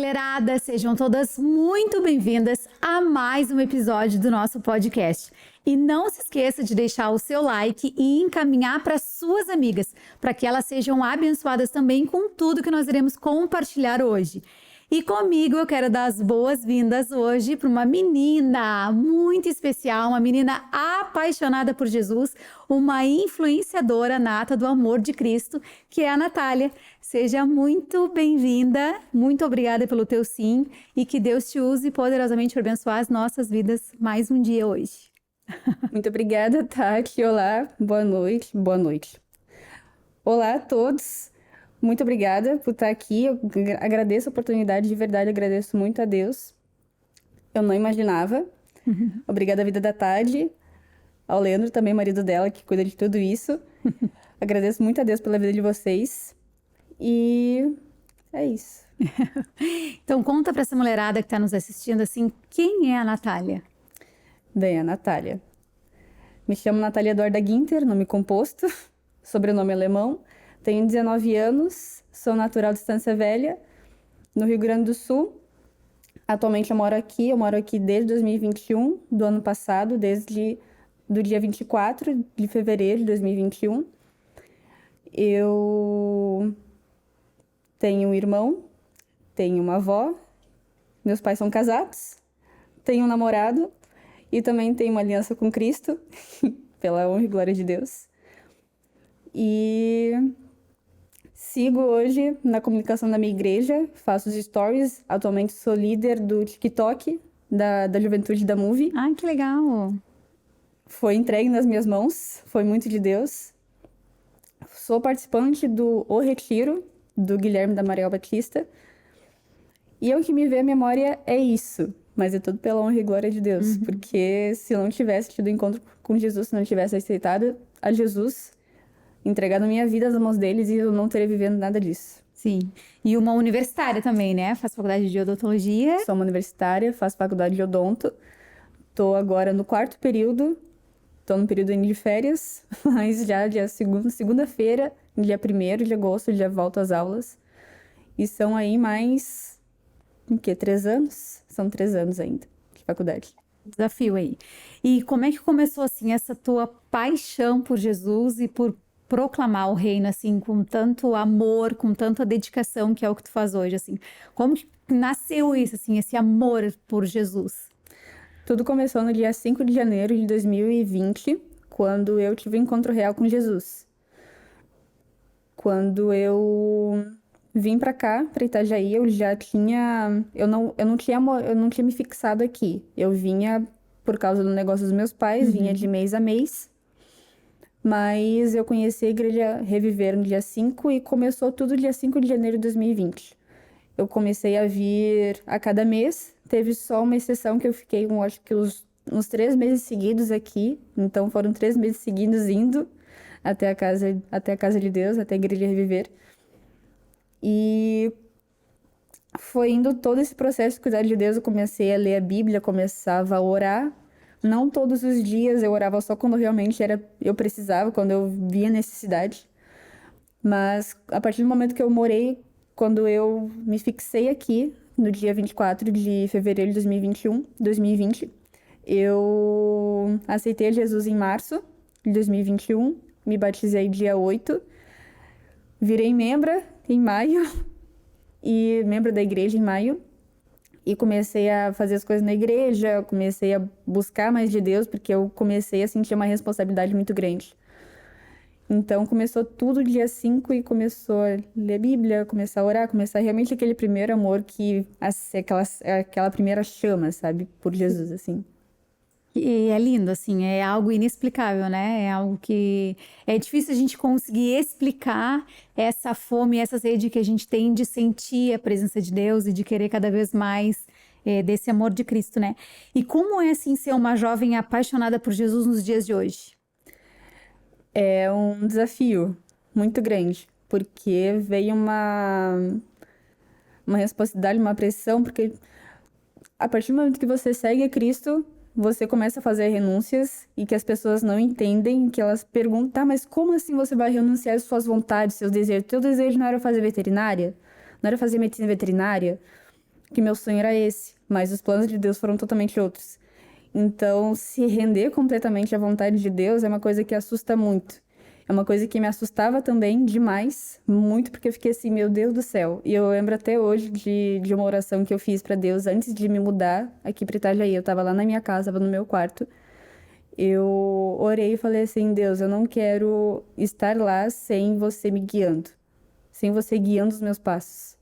mulherada, sejam todas muito bem-vindas a mais um episódio do nosso podcast. E não se esqueça de deixar o seu like e encaminhar para suas amigas, para que elas sejam abençoadas também com tudo que nós iremos compartilhar hoje. E comigo eu quero dar as boas-vindas hoje para uma menina muito especial, uma menina apaixonada por Jesus, uma influenciadora nata do amor de Cristo, que é a Natália. Seja muito bem-vinda, muito obrigada pelo teu sim e que Deus te use poderosamente para abençoar as nossas vidas mais um dia hoje. Muito obrigada, Tati. Olá, boa noite. Boa noite. Olá a todos. Muito obrigada por estar aqui. Eu agradeço a oportunidade, de verdade, agradeço muito a Deus. Eu não imaginava. Obrigada à vida da Tati, ao Leandro também, marido dela, que cuida de tudo isso. Agradeço muito a Deus pela vida de vocês. E é isso. Então conta para essa mulherada que está nos assistindo assim, quem é a Natália? Bem, a Natália. Me chamo Natália Eduarda Guinter, nome composto, sobrenome alemão. Tenho 19 anos, sou natural de Estância Velha, no Rio Grande do Sul. Atualmente eu moro aqui desde 2021, do ano passado, desde do dia 24 de fevereiro de 2021. Eu tenho um irmão, tenho uma avó, meus pais são casados, tenho um namorado e também tenho uma aliança com Cristo, pela honra e glória de Deus. E sigo hoje na comunicação da minha igreja, faço os stories. Atualmente sou líder do TikTok, da Juventude da Move. Ah, que legal! Foi entregue nas minhas mãos, foi muito de Deus. Sou participante do O Retiro, do Guilherme da Mariel Batista. E o que me vê a memória é isso, mas é tudo pela honra e glória de Deus. Porque se eu não tivesse tido encontro com Jesus, se não tivesse aceitado a Jesus, entregado a minha vida nas mãos deles, e eu não teria vivendo nada disso. Sim. E uma universitária também, né? Faz faculdade de odontologia. Sou uma universitária, faço faculdade de odonto. Tô agora no 4º período. Tô no período de férias, mas já dia segunda-feira, dia 1º de agosto, já volto às aulas. E são aí mais, 3 anos? São 3 anos ainda de faculdade. Desafio aí. E como é que começou, assim, essa tua paixão por Jesus e por proclamar o reino, assim, com tanto amor, com tanta dedicação, que é o que tu faz hoje, assim? Como que nasceu isso, assim, esse amor por Jesus? Tudo começou no dia 5 de janeiro de 2020, quando eu tive um encontro real com Jesus. Quando eu vim pra cá, pra Itajaí, eu já tinha... Eu não tinha me fixado aqui. Eu vinha por causa do negócio dos meus pais, vinha de mês a mês. Mas eu conheci a Igreja Reviver no dia 5 e começou tudo dia 5 de janeiro de 2020. Eu comecei a vir a cada mês. Teve só uma exceção que eu fiquei, acho que uns 3 meses seguidos aqui. Então foram 3 meses seguidos indo até a casa de Deus, até a Igreja Reviver. E foi indo todo esse processo de cuidar de Deus. Eu comecei a ler a Bíblia, começava a orar. Não todos os dias, eu orava só quando realmente eu precisava, quando eu via necessidade. Mas a partir do momento que eu morei, quando eu me fixei aqui, no dia 24 de fevereiro de 2020, eu aceitei Jesus em março de 2021, me batizei dia 8, virei membra em maio, e membro da igreja em maio, e comecei a fazer as coisas na igreja, comecei a buscar mais de Deus, porque eu comecei a sentir uma responsabilidade muito grande. Então começou tudo dia 5 e começou a ler a Bíblia, começar a orar, começar realmente aquele primeiro amor aquela primeira chama, sabe, por Jesus, assim. E é lindo, assim, é algo inexplicável, né? É algo que é difícil a gente conseguir explicar essa fome, essa sede que a gente tem de sentir a presença de Deus e de querer cada vez mais desse amor de Cristo, né? E como é, assim, ser uma jovem apaixonada por Jesus nos dias de hoje? É um desafio muito grande, porque veio uma responsabilidade, uma pressão, porque a partir do momento que você segue a Cristo, você começa a fazer renúncias e que as pessoas não entendem, que elas perguntam, tá, mas como assim você vai renunciar às suas vontades, seus desejos? Teu desejo não era fazer veterinária? Não era fazer medicina veterinária? que meu sonho era esse, mas os planos de Deus foram totalmente outros. Então, se render completamente à vontade de Deus é uma coisa que assusta muito. É uma coisa que me assustava também demais, muito, porque eu fiquei assim, meu Deus do céu. E eu lembro até hoje de uma oração que eu fiz para Deus antes de me mudar aqui para Itajaí. Eu tava lá na minha casa, tava no meu quarto. Eu orei e falei assim, Deus, eu não quero estar lá sem você me guiando, sem você guiando os meus passos.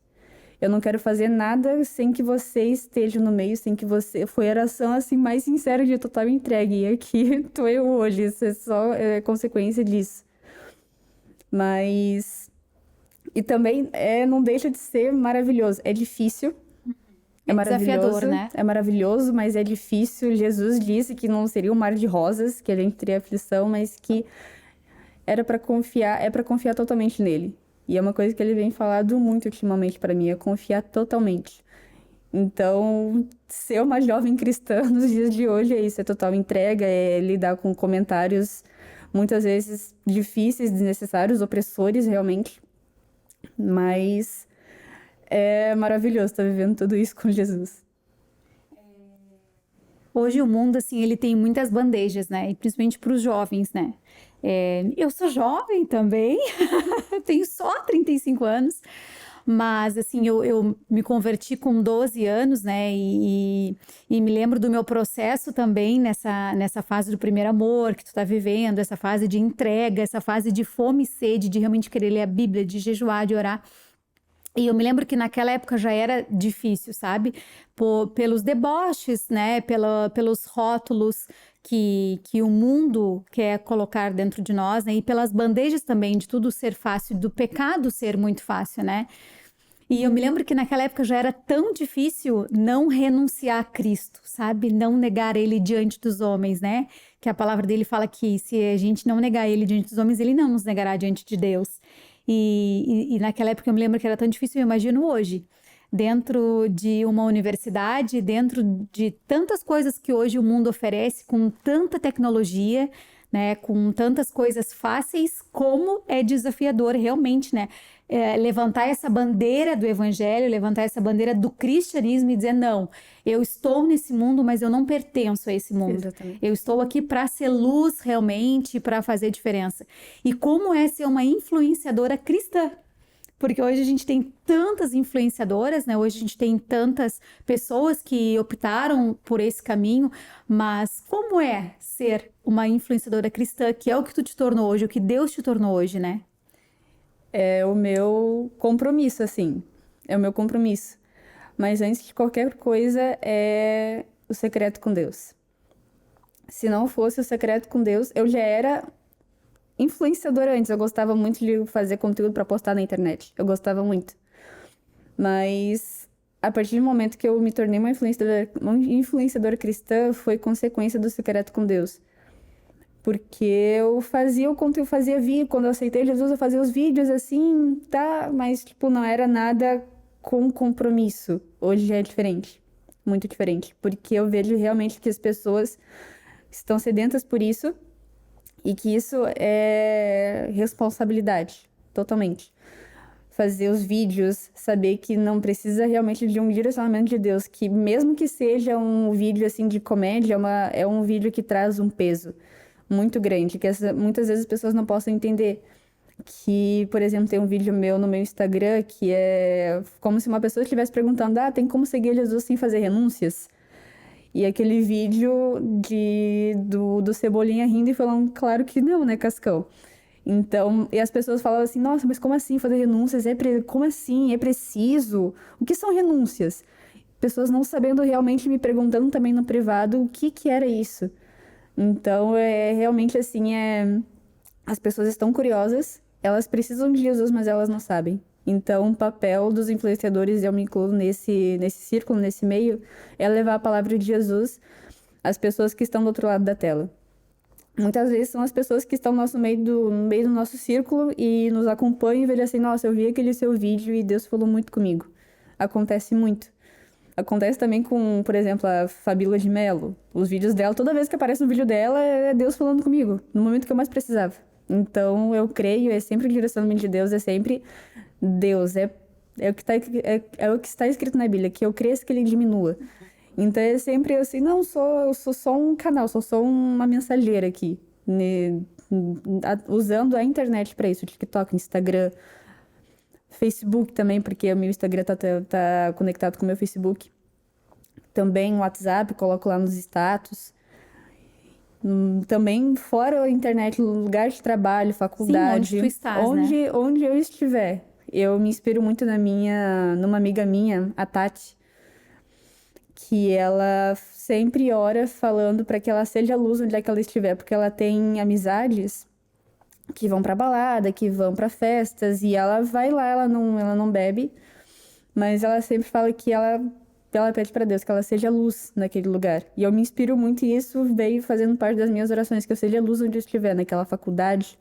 Eu não quero fazer nada sem que você esteja no meio, sem que você... Foi a oração, assim, mais sincera de total entregue. E aqui tô eu hoje, isso é só consequência disso. Mas... E também não deixa de ser maravilhoso. É difícil. É maravilhoso, desafiador, né? É maravilhoso, mas é difícil. Jesus disse que não seria um mar de rosas, que a gente teria aflição, mas que era para confiar, é para confiar totalmente nele. E é uma coisa que ele vem falando muito ultimamente para mim, é confiar totalmente. Então, ser uma jovem cristã nos dias de hoje é isso, é total entrega, é lidar com comentários muitas vezes difíceis, desnecessários, opressores realmente. Mas é maravilhoso estar vivendo tudo isso com Jesus. Hoje o mundo, assim, ele tem muitas bandejas, né? E principalmente para os jovens, né? Eu sou jovem também, tenho só 35 anos, mas, assim, eu me converti com 12 anos, né? E me lembro do meu processo também nessa fase do primeiro amor que tu tá vivendo, essa fase de entrega, essa fase de fome e sede, de realmente querer ler a Bíblia, de jejuar, de orar. E eu me lembro que naquela época já era difícil, sabe? Pelos deboches, né? Pelos rótulos que o mundo quer colocar dentro de nós, né? E pelas bandejas também de tudo ser fácil, do pecado ser muito fácil, né? E eu me lembro que naquela época já era tão difícil não renunciar a Cristo, sabe? Não negar ele diante dos homens, né? Que a palavra dele fala que se a gente não negar ele diante dos homens, ele não nos negará diante de Deus. E naquela época eu me lembro que era tão difícil, eu imagino hoje. Dentro de uma universidade, dentro de tantas coisas que hoje o mundo oferece, com tanta tecnologia, né, com tantas coisas fáceis, como é desafiador realmente, né? Levantar essa bandeira do evangelho, levantar essa bandeira do cristianismo e dizer, não, eu estou nesse mundo, mas eu não pertenço a esse mundo. Exatamente. Eu estou aqui para ser luz realmente, para fazer diferença. E como é ser uma influenciadora cristã? Porque hoje a gente tem tantas influenciadoras, né? Hoje a gente tem tantas pessoas que optaram por esse caminho, mas como é ser uma influenciadora cristã, que é o que tu te tornou hoje, o que Deus te tornou hoje, né? É o meu compromisso, assim. É o meu compromisso. Mas antes de qualquer coisa, é o secreto com Deus. Se não fosse o secreto com Deus, eu já era influenciadora antes. Eu gostava muito de fazer conteúdo para postar na internet. Eu gostava muito. Mas a partir do momento que eu me tornei uma influenciadora cristã, foi consequência do secreto com Deus. Porque eu fazia o conteúdo, fazia vídeo. Quando eu aceitei Jesus, eu fazia os vídeos assim, tá? Mas, tipo, não era nada com compromisso. Hoje já é diferente. Muito diferente. Porque eu vejo realmente que as pessoas estão sedentas por isso. E que isso é responsabilidade. Totalmente. Fazer os vídeos, saber que não precisa realmente de um direcionamento de Deus. Que mesmo que seja um vídeo, assim, de comédia, é um vídeo que traz um peso muito grande, que muitas vezes as pessoas não possam entender. Que, por exemplo, tem um vídeo meu no meu Instagram que é como se uma pessoa estivesse perguntando, tem como seguir Jesus sem fazer renúncias? E aquele vídeo do Cebolinha rindo e falando, claro que não, né, Cascão? Então, e as pessoas falavam assim, nossa, mas como assim fazer renúncias? Como assim? É preciso? O que são renúncias? Pessoas não sabendo realmente, me perguntando também no privado o que era isso. Então, realmente assim, as pessoas estão curiosas, elas precisam de Jesus, mas elas não sabem. Então, o papel dos influenciadores, eu me incluo nesse círculo, nesse meio, é levar a palavra de Jesus às pessoas que estão do outro lado da tela. Muitas vezes são as pessoas que estão no meio do nosso círculo e nos acompanham e veem assim, nossa, eu vi aquele seu vídeo e Deus falou muito comigo. Acontece muito. Acontece também com, por exemplo, a Fabíola de Mello. Os vídeos dela, toda vez que aparece um vídeo dela, é Deus falando comigo, no momento que eu mais precisava. Então, eu creio, é sempre o direcionamento de Deus, é sempre Deus. É o que está escrito na Bíblia, que eu cresça, que ele diminua. Então é sempre assim, não, eu sou só um canal, sou só uma mensageira aqui, né, usando a internet para isso, TikTok, Instagram, Facebook também, porque o meu Instagram tá conectado com o meu Facebook. Também o WhatsApp, coloco lá nos status. Também fora a internet, lugar de trabalho, faculdade. Sim, onde tu estás, né? Onde eu estiver. Eu me inspiro muito numa amiga minha, a Tati, que ela sempre ora falando para que ela seja luz onde é que ela estiver, porque ela tem amizades que vão pra balada, que vão pra festas, e ela vai lá, ela não bebe, mas ela sempre fala que ela pede pra Deus que ela seja luz naquele lugar. E eu me inspiro muito e isso veio fazendo parte das minhas orações, que eu seja luz onde eu estiver, naquela faculdade,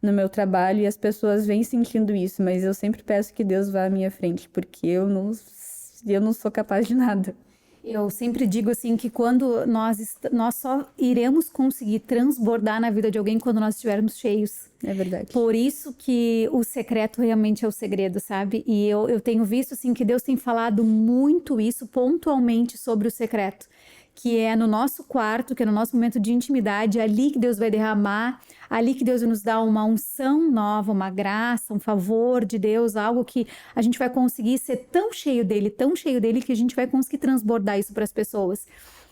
no meu trabalho, e as pessoas vêm sentindo isso, mas eu sempre peço que Deus vá à minha frente, porque eu não sou capaz de nada. Eu sempre digo assim que quando nós só iremos conseguir transbordar na vida de alguém quando nós estivermos cheios. É verdade. Por isso que o secreto realmente é o segredo, sabe? E eu tenho visto assim que Deus tem falado muito isso pontualmente sobre o secreto, que é no nosso quarto, que é no nosso momento de intimidade, é ali que Deus vai derramar, ali que Deus vai nos dar uma unção nova, uma graça, um favor de Deus, algo que a gente vai conseguir ser tão cheio dele, que a gente vai conseguir transbordar isso para as pessoas.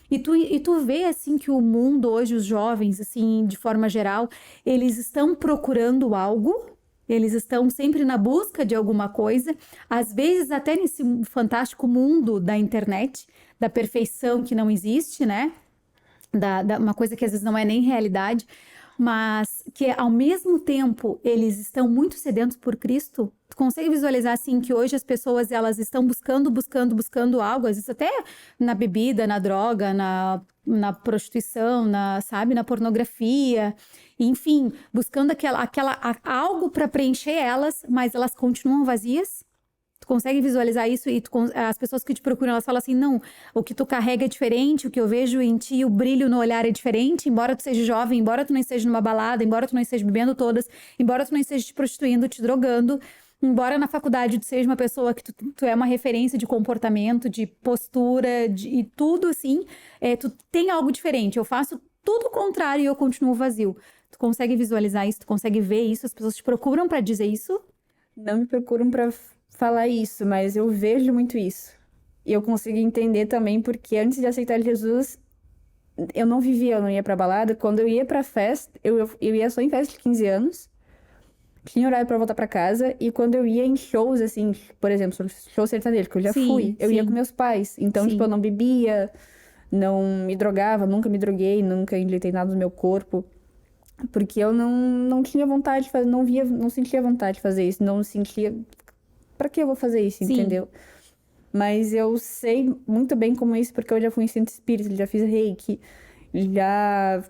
E tu vê, assim, que o mundo hoje, os jovens, assim, de forma geral, eles estão procurando algo, eles estão sempre na busca de alguma coisa, às vezes até nesse fantástico mundo da internet, da perfeição que não existe, né? Uma coisa que às vezes não é nem realidade, mas que ao mesmo tempo eles estão muito sedentos por Cristo. Tu consegue visualizar assim que hoje as pessoas elas estão buscando algo, às vezes até na bebida, na droga, na prostituição, sabe, na pornografia, enfim, buscando algo para preencher elas, mas elas continuam vazias. Tu consegue visualizar isso e as pessoas que te procuram, elas falam assim, não, o que tu carrega é diferente, o que eu vejo em ti, o brilho no olhar é diferente, embora tu seja jovem, embora tu não esteja numa balada, embora tu não esteja bebendo todas, embora tu não esteja te prostituindo, te drogando, embora na faculdade tu seja uma pessoa que tu é uma referência de comportamento, de postura, e tudo assim, tu tem algo diferente. Eu faço tudo o contrário e eu continuo vazio. Tu consegue visualizar isso? Tu consegue ver isso? As pessoas te procuram pra dizer isso? Não me procuram pra falar isso, mas eu vejo muito isso. E eu consigo entender também porque antes de aceitar Jesus, eu não vivia, eu não ia pra balada. Quando eu ia pra festa, eu ia só em festa de 15 anos. Tinha horário pra voltar pra casa. E quando eu ia em shows, assim, por exemplo, show sertanejo, que eu já fui, eu ia com meus pais. Então, tipo, eu não bebia, não me drogava, nunca me droguei, nunca injetei nada no meu corpo. Porque eu não tinha vontade de fazer, não sentia vontade de fazer isso, não sentia... Pra que eu vou fazer isso, entendeu? Mas eu sei muito bem como é isso, porque eu já fui em centro espírita, já fiz reiki, já...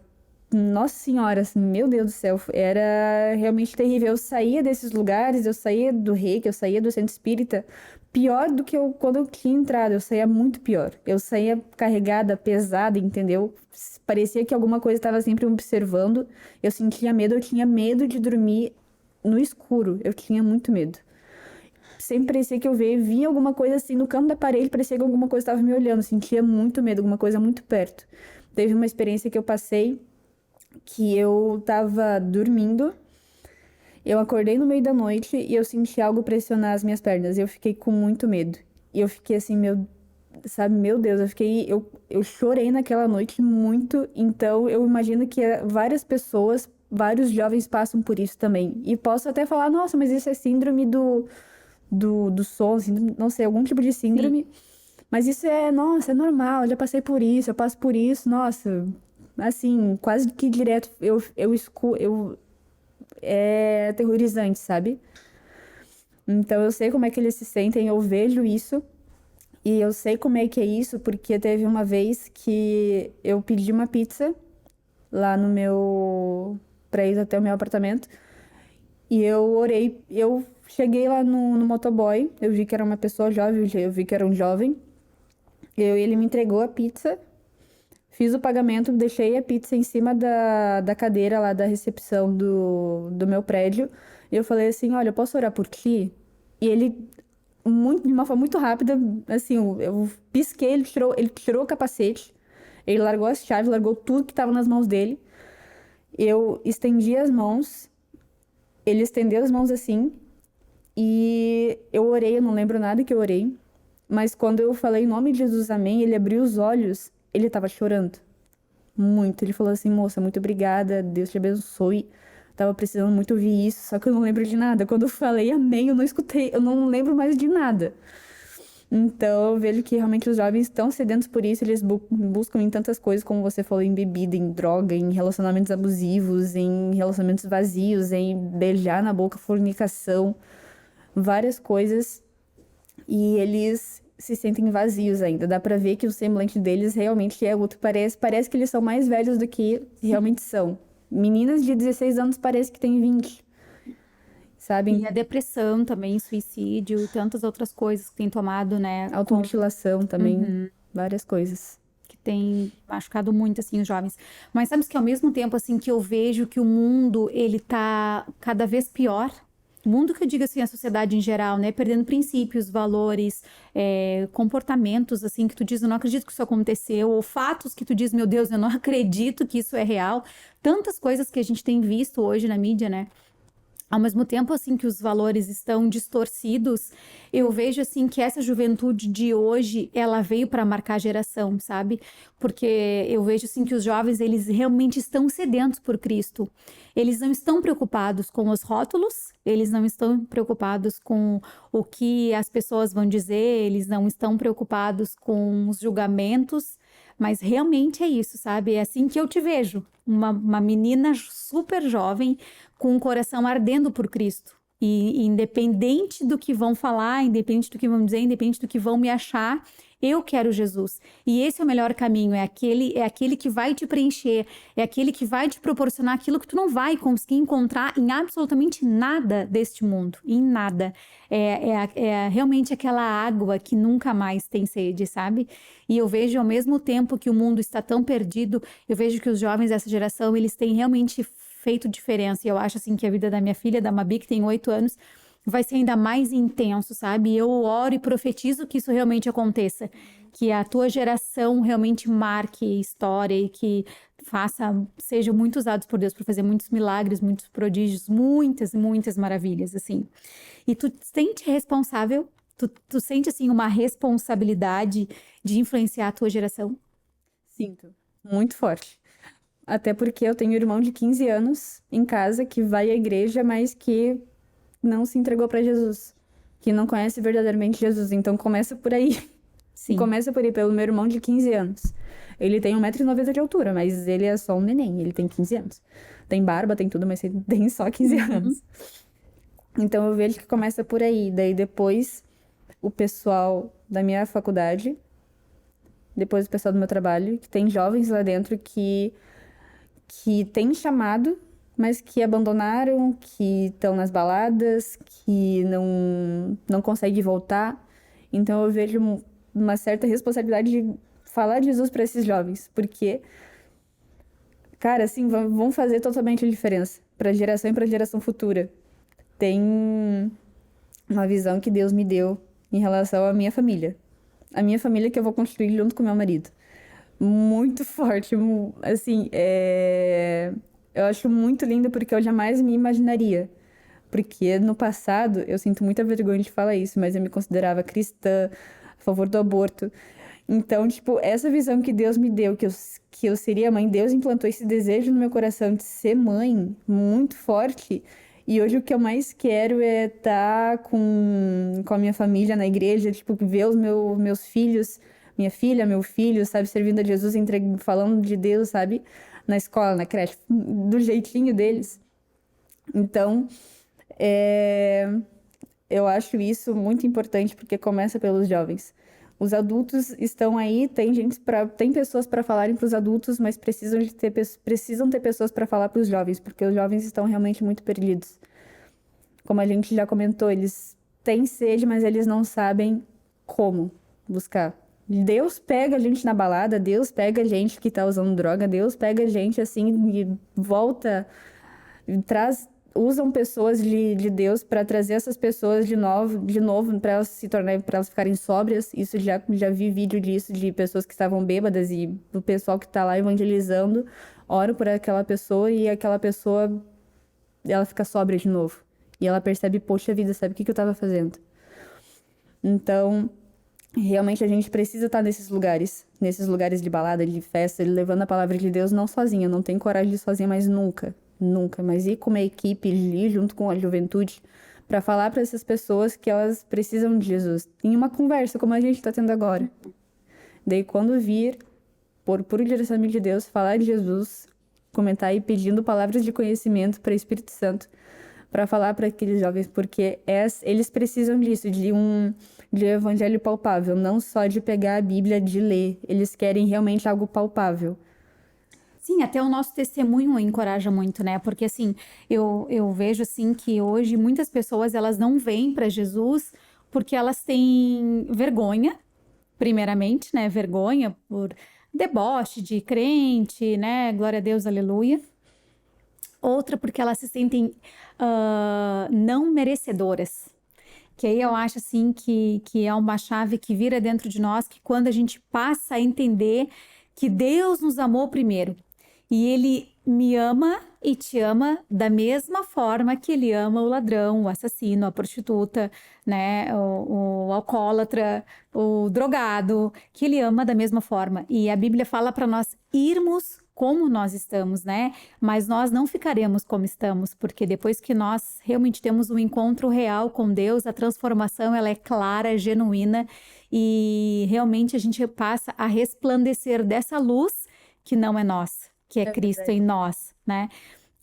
Nossa Senhora, assim, meu Deus do céu, era realmente terrível. Eu saía desses lugares, eu saía do reiki, eu saía do centro espírita, pior do que quando eu tinha entrado, eu saía muito pior. Eu saía carregada, pesada, entendeu? Parecia que alguma coisa estava sempre me observando. Eu sentia medo, eu tinha medo de dormir no escuro, eu tinha muito medo. Sempre parecia que eu via alguma coisa assim no canto da parede, parecia que alguma coisa estava me olhando, sentia muito medo, alguma coisa muito perto. Teve uma experiência que eu passei, que eu tava dormindo, eu acordei no meio da noite e eu senti algo pressionar as minhas pernas, e eu fiquei com muito medo. E eu fiquei assim, meu Deus, eu chorei naquela noite muito, então eu imagino que várias pessoas, vários jovens passam por isso também. E posso até falar, nossa, mas isso é síndrome do sono, não sei, algum tipo de síndrome. Mas isso nossa, é normal, eu já passei por isso, eu passo por isso, nossa, assim, quase que direto é aterrorizante, sabe? Então eu sei como é que eles se sentem, eu vejo isso, e eu sei como é que é isso, porque teve uma vez que eu pedi uma pizza lá pra ir até o meu apartamento, e eu cheguei lá no motoboy, eu vi que era uma pessoa jovem, eu vi que era um jovem. Ele me entregou a pizza, fiz o pagamento, deixei a pizza em cima da cadeira lá da recepção do meu prédio. E eu falei assim, olha, eu posso orar por ti? E ele de uma forma muito rápida, assim, eu pisquei, ele tirou o capacete, ele largou as chaves, largou tudo que estava nas mãos dele. Eu estendi as mãos, ele estendeu as mãos assim, e eu orei, eu não lembro nada que eu orei, mas quando eu falei em nome de Jesus, amém, ele abriu os olhos, ele estava chorando. Muito. Ele falou assim, moça, muito obrigada, Deus te abençoe. Tava precisando muito ouvir isso, só que eu não lembro de nada. Quando eu falei amém, eu não escutei, eu não lembro mais de nada. Então, eu vejo que realmente os jovens estão sedentos por isso, eles buscam em tantas coisas, como você falou, em bebida, em droga, em relacionamentos abusivos, em relacionamentos vazios, em beijar na boca, fornicação, várias coisas. E eles se sentem vazios ainda. Dá pra ver que o semblante deles realmente é outro. Parece que eles são mais velhos do que realmente são. Meninas de 16 anos parece que têm 20, sabe? E a depressão também, suicídio e tantas outras coisas que tem tomado, né? Automutilação também, várias coisas. Que tem machucado muito, assim, os jovens. Mas sabe que ao mesmo tempo, assim, que eu vejo que o mundo, ele tá cada vez pior. O mundo que eu digo, assim, a sociedade em geral, né? Perdendo princípios, valores, comportamentos, assim, que tu diz, eu não acredito que isso aconteceu. Ou fatos que tu diz, meu Deus, eu não acredito que isso é real. Tantas coisas que a gente tem visto hoje na mídia, né? Ao mesmo tempo, assim, que os valores estão distorcidos, eu vejo, assim, que essa juventude de hoje, ela veio para marcar a geração, sabe? Porque eu vejo, assim, que os jovens, eles realmente estão sedentos por Cristo. Eles não estão preocupados com os rótulos, eles não estão preocupados com o que as pessoas vão dizer, eles não estão preocupados com os julgamentos, mas realmente é isso, sabe? É assim que eu te vejo. Uma menina super jovem com um coração ardendo por Cristo. E independente do que vão falar, independente do que vão dizer, independente do que vão me achar, eu quero Jesus. E esse é o melhor caminho, é aquele que vai te preencher, é aquele que vai te proporcionar aquilo que tu não vai conseguir encontrar em absolutamente nada deste mundo, em nada. É realmente aquela água que nunca mais tem sede, sabe? E eu vejo, ao mesmo tempo que o mundo está tão perdido, eu vejo que os jovens dessa geração, eles têm realmente feito diferença. E eu acho, assim, que a vida da minha filha, da Mabi, que tem 8 anos, vai ser ainda mais intenso, sabe? E eu oro e profetizo que isso realmente aconteça. Que a tua geração realmente marque história e que sejam muito usados por Deus para fazer muitos milagres, muitos prodígios, muitas, muitas maravilhas, assim. E tu sente responsável, tu sente, assim, uma responsabilidade de influenciar a tua geração? Sinto. Muito forte. Até porque eu tenho um irmão de 15 anos em casa que vai à igreja, mas que não se entregou para Jesus, que não conhece verdadeiramente Jesus. Então começa por aí. Sim. Começa por aí, pelo meu irmão de 15 anos. Ele tem 1,90 m de altura, mas ele é só um neném, ele tem 15 anos. Tem barba, tem tudo, mas ele tem só 15 anos. Então eu vejo que começa por aí. Daí depois o pessoal da minha faculdade, depois o pessoal do meu trabalho, que tem jovens lá dentro que tem chamado, mas que abandonaram, que estão nas baladas, que não conseguem voltar. Então eu vejo uma certa responsabilidade de falar de Jesus para esses jovens, porque, cara, assim, vão fazer totalmente a diferença para a geração e para a geração futura. Tem uma visão que Deus me deu em relação à minha família. A minha família que eu vou construir junto com meu marido. Muito forte, assim, eu acho muito lindo porque eu jamais me imaginaria. Porque no passado, eu sinto muita vergonha de falar isso, mas eu me considerava cristã, a favor do aborto. Então, tipo, essa visão que Deus me deu, que eu seria mãe, Deus implantou esse desejo no meu coração de ser mãe muito forte. E hoje o que eu mais quero é estar com a minha família na igreja, tipo, ver os meus filhos, minha filha, meu filho, sabe, servindo a Jesus, falando de Deus, sabe, na escola, na creche, do jeitinho deles. Então, eu acho isso muito importante porque começa pelos jovens. Os adultos estão aí, tem pessoas para falarem para os adultos, mas precisam ter pessoas para falar para os jovens, porque os jovens estão realmente muito perdidos. Como a gente já comentou, eles têm sede, mas eles não sabem como buscar. Deus pega a gente na balada, Deus pega a gente que tá usando droga, Deus pega a gente assim e volta, e traz usam pessoas de Deus para trazer essas pessoas de novo para elas para elas ficarem sóbrias. Isso já vi vídeo disso, de pessoas que estavam bêbadas e do pessoal que está lá evangelizando, oro por aquela pessoa e aquela pessoa, ela fica sóbria de novo. E ela percebe, poxa vida, sabe o que eu estava fazendo? Então, realmente a gente precisa estar nesses lugares de balada, de festa, levando a palavra de Deus, não sozinha. Eu não tenho coragem de ir sozinha, mas nunca, mas ir com uma equipe, ir junto com a juventude, para falar para essas pessoas que elas precisam de Jesus. Em uma conversa, como a gente está tendo agora. Daí, quando vir, por puro direcionamento de Deus, falar de Jesus, comentar e pedindo palavras de conhecimento para o Espírito Santo, para falar para aqueles jovens, porque eles precisam disso, de um evangelho palpável, não só de pegar a Bíblia, de ler. Eles querem realmente algo palpável. Sim, até o nosso testemunho encoraja muito, né? Porque, assim, eu vejo, assim, que hoje muitas pessoas, elas não vêm para Jesus porque elas têm vergonha, primeiramente, né? Vergonha por deboche de crente, né? Glória a Deus, aleluia. Outra porque elas se sentem não merecedoras. Que aí eu acho, assim, que é uma chave que vira dentro de nós, que quando a gente passa a entender que Deus nos amou primeiro, e Ele me ama e te ama da mesma forma que Ele ama o ladrão, o assassino, a prostituta, né, o alcoólatra, o drogado, que Ele ama da mesma forma. E a Bíblia fala para nós irmos como nós estamos, né? Mas nós não ficaremos como estamos, porque depois que nós realmente temos um encontro real com Deus, a transformação ela é clara, genuína, e realmente a gente passa a resplandecer dessa luz que não é nossa, que é Cristo verdade. em nós, né?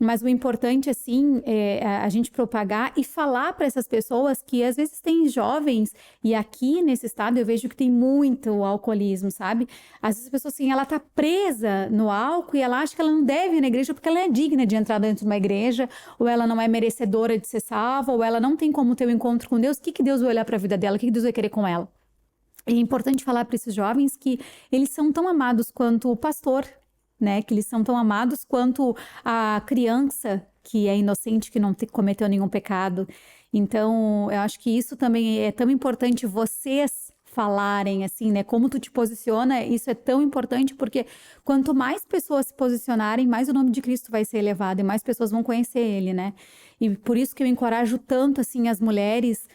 Mas o importante, assim, é a gente propagar e falar para essas pessoas que às vezes tem jovens, e aqui nesse estado eu vejo que tem muito alcoolismo, sabe? Às vezes a pessoa, assim, ela tá presa no álcool e ela acha que ela não deve ir na igreja porque ela é digna de entrar dentro de uma igreja, ou ela não é merecedora de ser salva, ou ela não tem como ter um encontro com Deus. O que Deus vai olhar para a vida dela? O que Deus vai querer com ela? E é importante falar para esses jovens que eles são tão amados quanto o pastor, né? Que eles são tão amados quanto a criança que é inocente, que não cometeu nenhum pecado. Então, eu acho que isso também é tão importante vocês falarem, assim, né? Como tu te posiciona, isso é tão importante, porque quanto mais pessoas se posicionarem, mais o nome de Cristo vai ser elevado e mais pessoas vão conhecer Ele, né? E por isso que eu encorajo tanto, assim, as mulheres,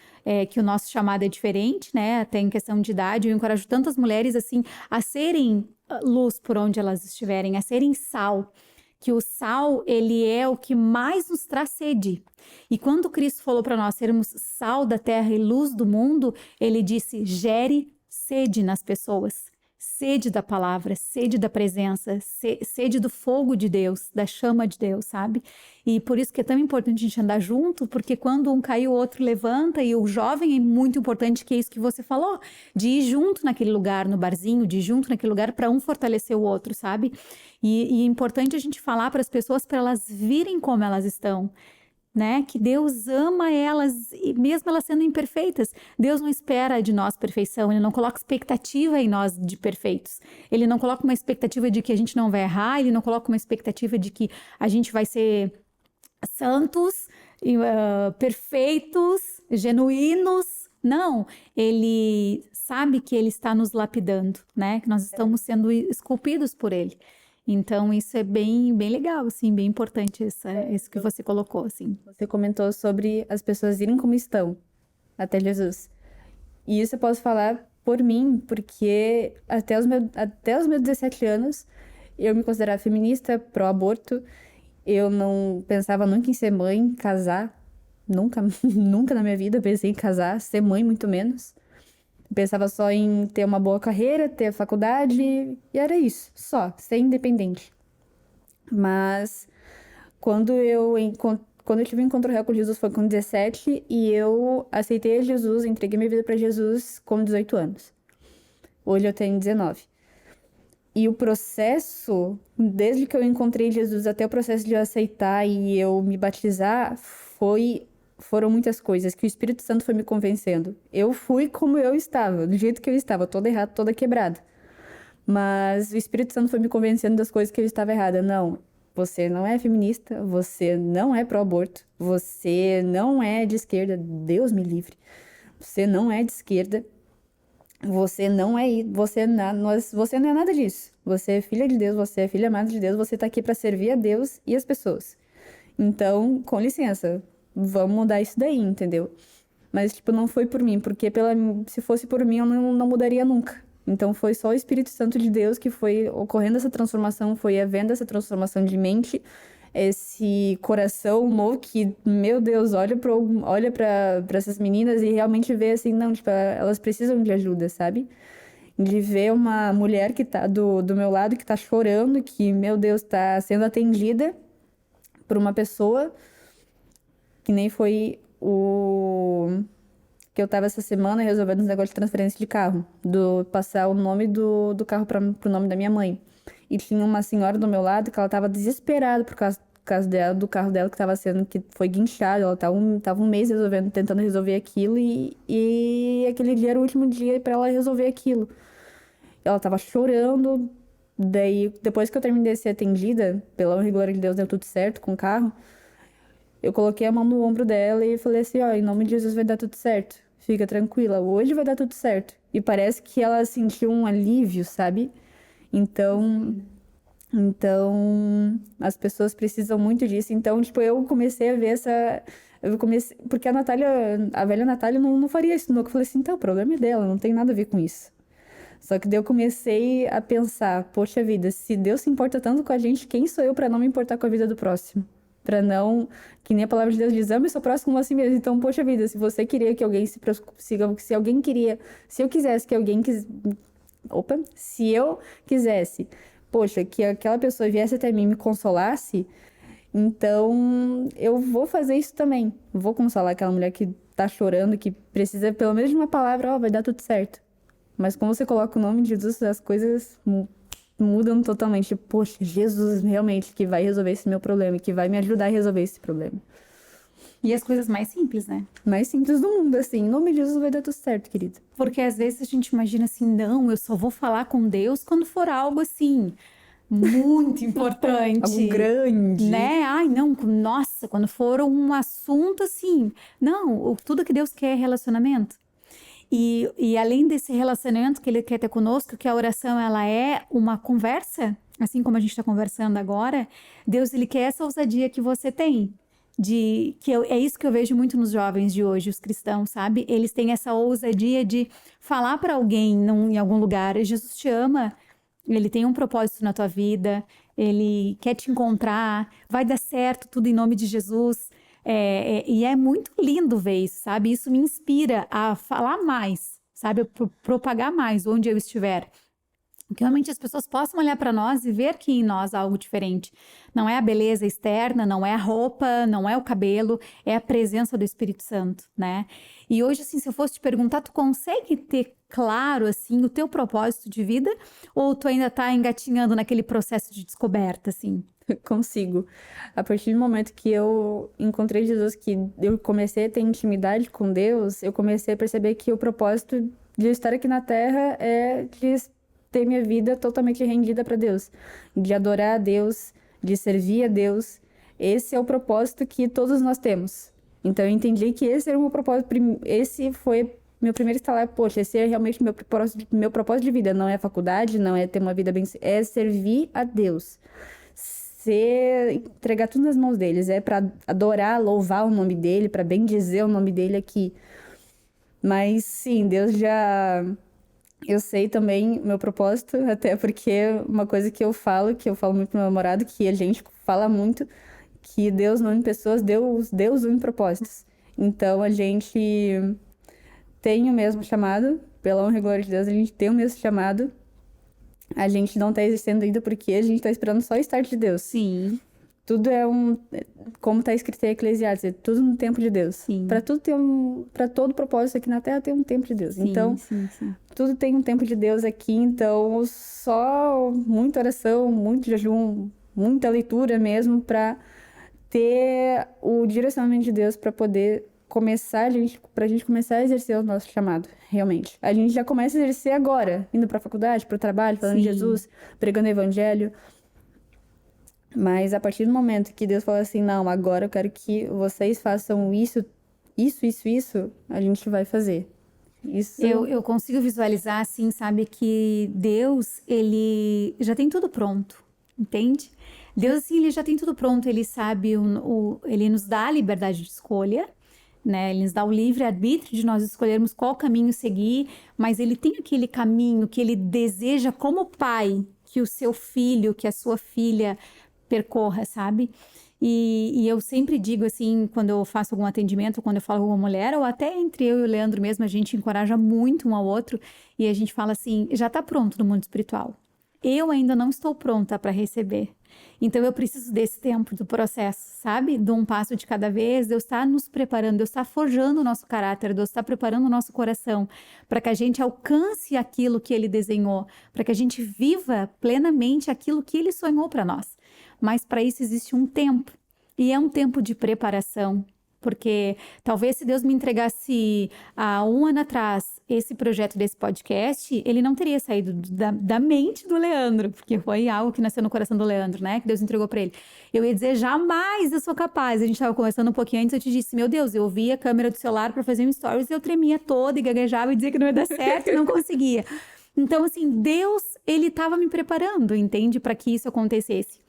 que o nosso chamado é diferente, né? Até em questão de idade, eu encorajo tanto as mulheres, assim, a serem luz por onde elas estiverem, a serem sal, que o sal, ele é o que mais nos traz sede. E quando Cristo falou para nós sermos sal da terra e luz do mundo, ele disse, gere sede nas pessoas, sede da palavra, sede da presença, sede do fogo de Deus, da chama de Deus, sabe? E por isso que é tão importante a gente andar junto, porque quando um cai, o outro levanta, e o jovem é muito importante, que é isso que você falou, de ir junto naquele lugar, no barzinho, de ir junto naquele lugar para um fortalecer o outro, sabe? E é importante a gente falar para as pessoas, para elas virem como elas estão, né? Que Deus ama elas, e mesmo elas sendo imperfeitas. Deus não espera de nós perfeição, Ele não coloca expectativa em nós de perfeitos. Ele não coloca uma expectativa de que a gente não vai errar, Ele não coloca uma expectativa de que a gente vai ser santos, perfeitos, genuínos. Não, Ele sabe que Ele está nos lapidando, né? Que nós estamos sendo esculpidos por Ele. Então, isso é bem legal, assim, bem importante isso que você colocou, assim. Você comentou sobre as pessoas irem como estão até Jesus. E isso eu posso falar por mim, porque até os meus 17 anos, eu me considerava feminista, pró-aborto. Eu não pensava nunca em ser mãe, casar. Nunca, nunca na minha vida pensei em casar, ser mãe muito menos. Pensava só em ter uma boa carreira, ter a faculdade, e era isso, só, ser independente. Mas quando eu tive um encontro real com Jesus foi com 17 e eu aceitei a Jesus, entreguei minha vida para Jesus com 18 anos. Hoje eu tenho 19. E o processo, desde que eu encontrei Jesus até o processo de eu aceitar e eu me batizar, foram muitas coisas que o Espírito Santo foi me convencendo. Eu fui como eu estava, do jeito que eu estava, toda errada, toda quebrada. Mas o Espírito Santo foi me convencendo das coisas que eu estava errada. Não, você não é feminista, você não é pró-aborto, você não é de esquerda, Deus me livre. Você não é de esquerda, você não é, você não é nada disso. Você é filha de Deus, você é filha amada de Deus, você tá aqui para servir a Deus e as pessoas. Então, com licença, vamos mudar isso daí, entendeu? Mas, tipo, não foi por mim, porque se fosse por mim, eu não mudaria nunca. Então, foi só o Espírito Santo de Deus que foi ocorrendo essa transformação, foi havendo essa transformação de mente, esse coração novo que, meu Deus, olha para essas meninas e realmente vê assim, não, tipo, elas precisam de ajuda, sabe? De ver uma mulher que tá do meu lado, que tá chorando, que, meu Deus, tá sendo atendida por uma pessoa que nem foi o que eu tava essa semana resolvendo uns negócios de transferência de carro, passar o nome do carro pro nome da minha mãe. E tinha uma senhora do meu lado que ela tava desesperada por causa dela, do carro dela que foi guinchado. Ela tava um mês tentando resolver aquilo e aquele dia era o último dia para ela resolver aquilo. Ela tava chorando. Daí, depois que eu terminei de ser atendida, pela honra e glória de Deus, deu tudo certo com o carro. Eu coloquei a mão no ombro dela e falei assim, ó, em nome de Jesus vai dar tudo certo. Fica tranquila, hoje vai dar tudo certo. E parece que ela sentiu um alívio, sabe? Então, as pessoas precisam muito disso. Então, tipo, eu comecei a ver porque a velha Natália não faria isso. Eu falei assim, então, o problema é dela, não tem nada a ver com isso. Só que daí eu comecei a pensar, poxa vida, se Deus se importa tanto com a gente, quem sou eu para não me importar com a vida do próximo? Para não, que nem a palavra de Deus diz, ame o seu próximo como a si mesmo. Então, poxa vida, se você queria que alguém se eu quisesse que alguém se eu quisesse, poxa, que aquela pessoa viesse até mim e me consolasse, então eu vou fazer isso também. Vou consolar aquela mulher que tá chorando, que precisa pelo menos de uma palavra, ó, vai dar tudo certo. Mas quando você coloca o nome de Jesus, as coisas mudam totalmente. Poxa, Jesus realmente que vai resolver esse meu problema, que vai me ajudar a resolver esse problema. E as coisas mais simples, né? Mais simples do mundo, assim. Em nome de Jesus vai dar tudo certo, querido. Porque às vezes a gente imagina assim, não, eu só vou falar com Deus quando for algo assim, muito importante. Algo grande. Né? Ai, não, nossa, quando for um assunto assim. Não, tudo que Deus quer é relacionamento. E além desse relacionamento que Ele quer ter conosco, que a oração ela é uma conversa, assim como a gente está conversando agora, Deus Ele quer essa ousadia que você tem. É isso que eu vejo muito nos jovens de hoje, os cristãos, sabe? Eles têm essa ousadia de falar para alguém em algum lugar, Jesus te ama, Ele tem um propósito na tua vida, Ele quer te encontrar, vai dar certo tudo em nome de Jesus. E é muito lindo ver isso, sabe? Isso me inspira a falar mais, sabe? A propagar mais onde eu estiver. Que realmente as pessoas possam olhar para nós e ver que em nós há algo diferente. Não é a beleza externa, não é a roupa, não é o cabelo, é a presença do Espírito Santo, né? E hoje, assim, se eu fosse te perguntar, tu consegue ter claro, assim, o teu propósito de vida? Ou tu ainda tá engatinhando naquele processo de descoberta, assim? Consigo. A partir do momento que eu encontrei Jesus, que eu comecei a ter intimidade com Deus, eu comecei a perceber que o propósito de estar aqui na Terra é de ter minha vida totalmente rendida para Deus, de adorar a Deus, de servir a Deus. Esse é o propósito que todos nós temos. Então eu entendi que esse era o meu propósito, esse foi meu primeiro estalar, poxa, esse é realmente meu propósito de vida, não é faculdade, não é ter uma vida bem, é servir a Deus. Entregar tudo nas mãos deles, é para adorar, louvar o nome dele, para bendizer o nome dele aqui. Mas sim, eu sei também o meu propósito, até porque uma coisa que eu falo muito pro meu namorado, que a gente fala muito, que Deus não une pessoas, Deus une propósitos. Então a gente tem o mesmo chamado, pela honra e glória de Deus, a gente tem o mesmo chamado. A gente não tá exercendo ainda porque a gente tá esperando só o start de Deus. Sim. Tudo como tá escrito em Eclesiastes, é tudo no tempo de Deus. Sim. Para todo propósito aqui na Terra tem um tempo de Deus. Sim, então, sim. tudo tem um tempo de Deus aqui, então só muita oração, muito jejum, muita leitura mesmo para ter o direcionamento de Deus para poder pra gente começar a exercer o nosso chamado, realmente. A gente já começa a exercer agora, indo pra faculdade, pro trabalho, falando de Jesus, pregando o evangelho. Mas a partir do momento que Deus fala assim, não, agora eu quero que vocês façam isso, a gente vai fazer. Isso. Eu consigo visualizar, assim, sabe, que Deus, ele já tem tudo pronto, entende? Deus, assim, ele já tem tudo pronto, ele sabe, ele nos dá a liberdade de escolha, né? Ele nos dá o livre-arbítrio de nós escolhermos qual caminho seguir, mas ele tem aquele caminho que ele deseja como pai que o seu filho, que a sua filha percorra, sabe? E eu sempre digo assim, quando eu faço algum atendimento, quando eu falo com uma mulher, ou até entre eu e o Leandro mesmo, a gente encoraja muito um ao outro e a gente fala assim, já tá pronto no mundo espiritual. Eu ainda não estou pronta para receber. Então eu preciso desse tempo do processo, sabe? De um passo de cada vez, Deus está nos preparando, Deus está forjando o nosso caráter, Deus está preparando o nosso coração para que a gente alcance aquilo que Ele desenhou, para que a gente viva plenamente aquilo que Ele sonhou para nós. Mas para isso existe um tempo, e é um tempo de preparação, porque talvez se Deus me entregasse há 1 ano atrás esse projeto desse podcast, ele não teria saído da mente do Leandro, porque foi algo que nasceu no coração do Leandro, né? Que Deus entregou para ele. Eu ia dizer, jamais eu sou capaz. A gente estava conversando um pouquinho antes, eu te disse, meu Deus, eu ouvia a câmera do celular para fazer um stories, eu tremia toda e gaguejava e dizia que não ia dar certo e não conseguia. Então, assim, Deus, ele estava me preparando, entende? Para que isso acontecesse.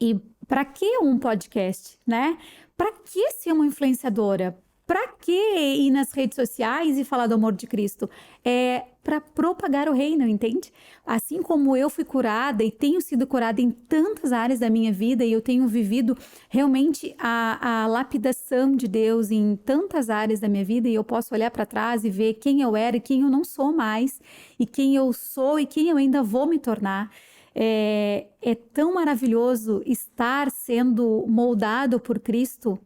E para que um podcast, né? Para que ser uma influenciadora? Para que ir nas redes sociais e falar do amor de Cristo? É para propagar o reino, entende? Assim como eu fui curada e tenho sido curada em tantas áreas da minha vida e eu tenho vivido realmente a lapidação de Deus em tantas áreas da minha vida e eu posso olhar para trás e ver quem eu era e quem eu não sou mais e quem eu sou e quem eu ainda vou me tornar. É tão maravilhoso estar sendo moldado por Cristo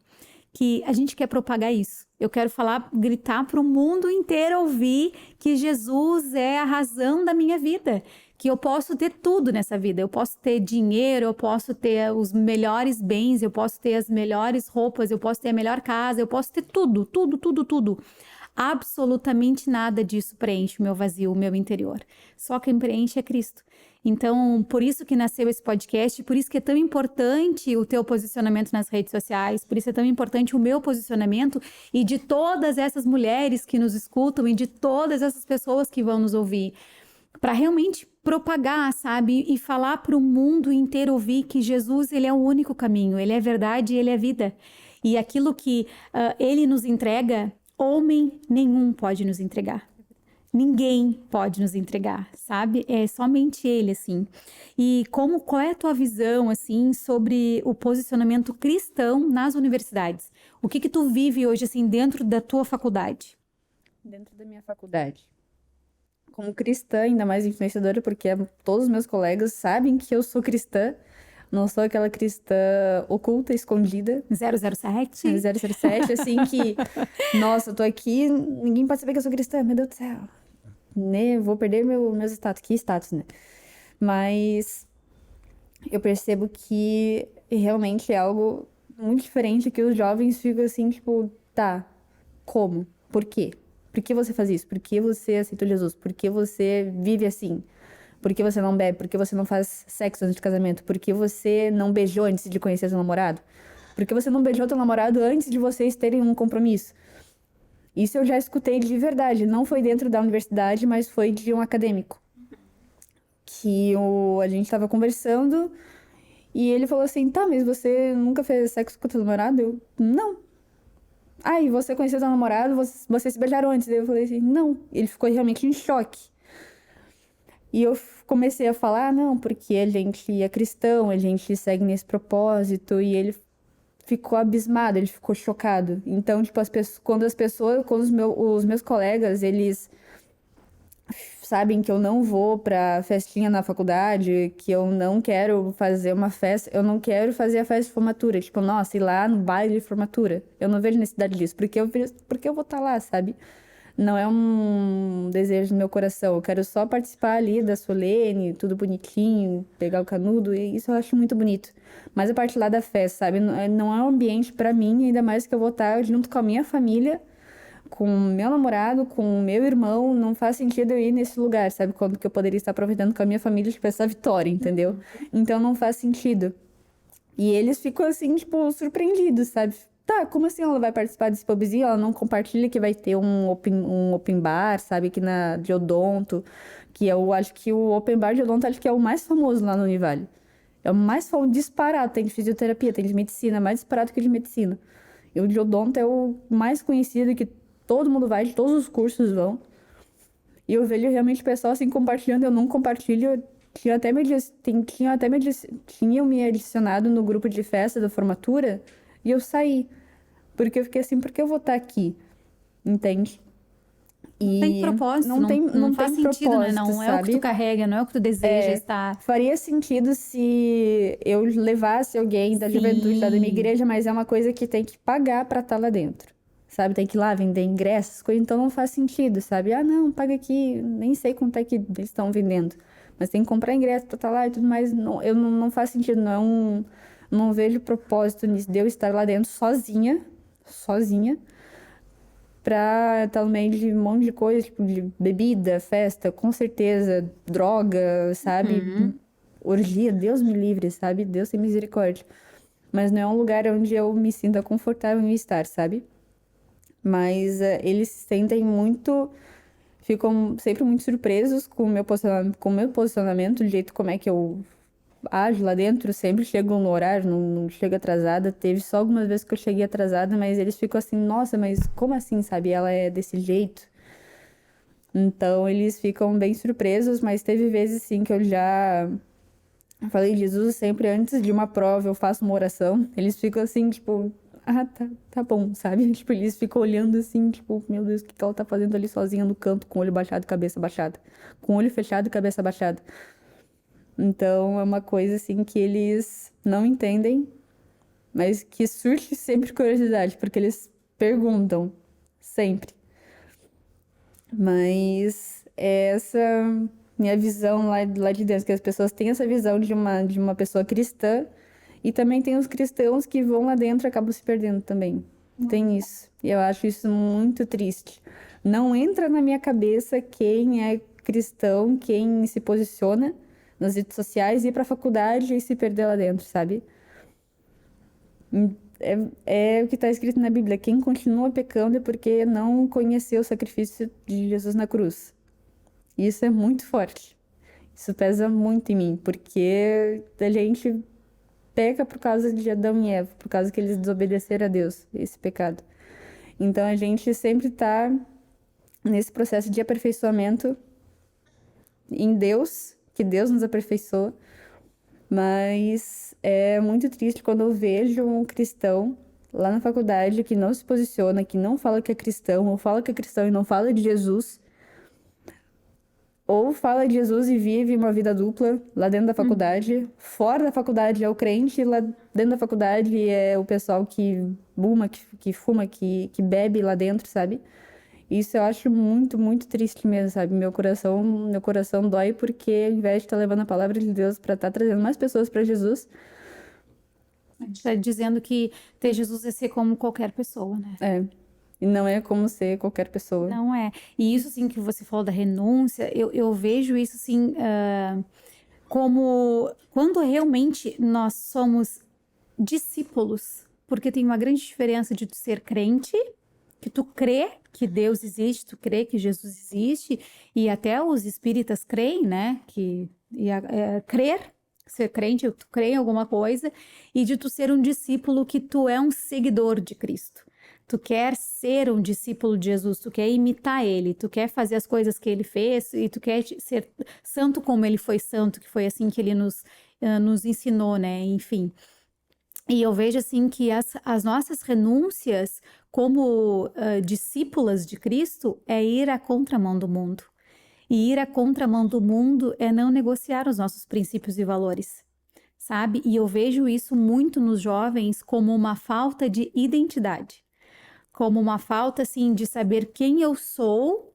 que a gente quer propagar isso. Eu quero falar, gritar para o mundo inteiro ouvir que Jesus é a razão da minha vida, que eu posso ter tudo nessa vida. Eu posso ter dinheiro, eu posso ter os melhores bens, eu posso ter as melhores roupas, eu posso ter a melhor casa, eu posso ter tudo, tudo, tudo, tudo. Absolutamente nada disso preenche o meu vazio, o meu interior. Só quem preenche é Cristo. Então, por isso que nasceu esse podcast, por isso que é tão importante o teu posicionamento nas redes sociais, por isso é tão importante o meu posicionamento e de todas essas mulheres que nos escutam e de todas essas pessoas que vão nos ouvir, para realmente propagar, sabe? E falar para o mundo inteiro ouvir que Jesus, ele é o único caminho, ele é verdade, ele é vida. E aquilo que ele nos entrega, homem nenhum pode nos entregar. Ninguém pode nos entregar, sabe? É somente Ele, assim. E qual é a tua visão, assim, sobre o posicionamento cristão nas universidades? O que tu vive hoje, assim, dentro da tua faculdade? Dentro da minha faculdade. Como cristã, ainda mais influenciadora, porque todos os meus colegas sabem que eu sou cristã. Não sou aquela cristã oculta, escondida. 007? 007, assim, que... Nossa, eu tô aqui, ninguém pode saber que eu sou cristã, meu Deus do céu. Né? Vou perder meus status. Que status, né? Mas eu percebo que realmente é algo muito diferente, que os jovens ficam assim, tipo, tá, como? Por quê? Por que você faz isso? Por que você aceitou Jesus? Por que você vive assim? Por que você não bebe? Por que você não faz sexo antes de casamento? Por que você não beijou antes de conhecer seu namorado? Por que você não beijou teu namorado antes de vocês terem um compromisso? Isso eu já escutei de verdade. Não foi dentro da universidade, mas foi de um acadêmico. Que a gente tava conversando e ele falou assim, tá, mas você nunca fez sexo com teu namorado? Eu, não. Ah, e você conheceu seu namorado? Vocês se beijaram antes? Eu falei assim, não. Ele ficou realmente em choque. E eu comecei a falar, não, porque a gente é cristão, a gente segue nesse propósito. E ele ficou abismado, ele ficou chocado. Então, tipo, quando os meus colegas, eles sabem que eu não vou pra festinha na faculdade, que eu não quero fazer uma festa, eu não quero fazer a festa de formatura. Tipo, nossa, ir lá no baile de formatura. Eu não vejo necessidade disso, porque eu vou estar lá, sabe? Não é um desejo do meu coração. Eu quero só participar ali da solene, tudo bonitinho, pegar o canudo, e isso eu acho muito bonito. Mas a parte lá da festa, sabe? Não é um ambiente pra mim, ainda mais que eu vou estar junto com a minha família, com o meu namorado, com o meu irmão. Não faz sentido eu ir nesse lugar, sabe? Quando que eu poderia estar aproveitando com a minha família, tipo, essa vitória, entendeu? Então não faz sentido. E eles ficam assim, tipo, surpreendidos, sabe? Tá, como assim ela vai participar desse pubzinho? Ela não compartilha que vai ter um open bar, sabe? Aqui de Odonto, que eu acho que o open bar de Odonto acho que é o mais famoso lá no Univale. É o mais famoso, disparado. Tem de fisioterapia, tem de medicina, mais disparado que o de medicina. E o de Odonto é o mais conhecido, que todo mundo vai, de todos os cursos vão. E eu vejo realmente o pessoal assim compartilhando, eu não compartilho. Tinham me adicionado no grupo de festa da formatura e eu saí. Porque eu fiquei assim, por que eu vou estar aqui? Entende? Não tem E propósito, não faz tem sentido, né? propósito, Não é o que tu sabe? carrega, não é o que tu deseja estar. Faria sentido se eu levasse alguém da juventude da minha Sim. igreja, mas é uma coisa que tem que pagar pra estar lá dentro. Sabe? Tem que ir lá vender ingressos, coisas, então não faz sentido, sabe? Ah, não, paga aqui, nem sei quanto é que eles estão vendendo. Mas tem que comprar ingresso pra estar lá e tudo mais. Não, não faz sentido, não vejo propósito nisso de eu estar lá dentro sozinha, pra estar no meio de um monte de coisa, tipo, de bebida, festa, com certeza, droga, sabe? Orgia, Deus me livre, sabe? Deus tem misericórdia. Mas não é um lugar onde eu me sinta confortável em estar, sabe? Mas eles se sentem muito, ficam sempre muito surpresos com o meu posicionamento, do jeito como é que eu ajo lá dentro. Sempre chego no horário, não chego atrasada. Teve só algumas vezes que eu cheguei atrasada, mas eles ficam assim, nossa, mas como assim, sabe? Ela é desse jeito. Então eles ficam bem surpresos, mas teve vezes sim que eu já falei, Jesus, sempre antes de uma prova eu faço uma oração. Eles ficam assim, tipo, ah, tá bom, sabe? Tipo, eles ficam olhando assim, tipo, meu Deus, o que ela tá fazendo ali sozinha no canto, com o olho baixado e cabeça baixada? Com o olho fechado e cabeça baixada. Então é uma coisa assim que eles não entendem, mas que surge sempre curiosidade, porque eles perguntam sempre. Mas é essa minha visão lá de dentro, que as pessoas têm essa visão de uma pessoa cristã, e também tem os cristãos que vão lá dentro e acabam se perdendo também. Tem isso. E eu acho isso muito triste. Não entra na minha cabeça quem é cristão, quem se posiciona nas redes sociais, ir pra faculdade e se perder lá dentro, sabe? É o que está escrito na Bíblia. Quem continua pecando é porque não conheceu o sacrifício de Jesus na cruz. E isso é muito forte. Isso pesa muito em mim, porque a gente peca por causa de Adão e Eva, por causa que eles desobedeceram a Deus, esse pecado. Então a gente sempre está nesse processo de aperfeiçoamento em Deus, que Deus nos aperfeiçoa. Mas é muito triste quando eu vejo um cristão lá na faculdade que não se posiciona, que não fala que é cristão, ou fala que é cristão e não fala de Jesus, ou fala de Jesus e vive uma vida dupla lá dentro da faculdade. Fora da faculdade é o crente, lá dentro da faculdade é o pessoal que fuma, que bebe lá dentro, sabe? Isso eu acho muito, muito triste mesmo, sabe? Meu coração dói porque ao invés de estar levando a palavra de Deus para estar trazendo mais pessoas para Jesus, A gente está dizendo que ter Jesus é ser como qualquer pessoa, né? e não é como ser qualquer pessoa. Não é. E isso, assim, que você falou da renúncia, eu vejo isso, assim, como quando realmente nós somos discípulos, porque tem uma grande diferença de tu ser crente, que tu crê que Deus existe, tu crê que Jesus existe, e até os espíritas creem, né? Crer, ser crente, tu crê em alguma coisa, e de tu ser um discípulo que tu é um seguidor de Cristo. Tu quer ser um discípulo de Jesus, tu quer imitar ele, tu quer fazer as coisas que ele fez e tu quer ser santo como ele foi santo, que foi assim que ele nos ensinou, né? Enfim. E eu vejo assim que as nossas renúncias como discípulas de Cristo é ir à contramão do mundo. E ir à contramão do mundo é não negociar os nossos princípios e valores, sabe? E eu vejo isso muito nos jovens como uma falta de identidade, como uma falta, assim, de saber quem eu sou,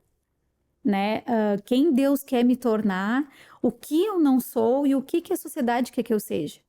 né? Quem Deus quer me tornar, o que eu não sou e o que a sociedade quer que eu seja.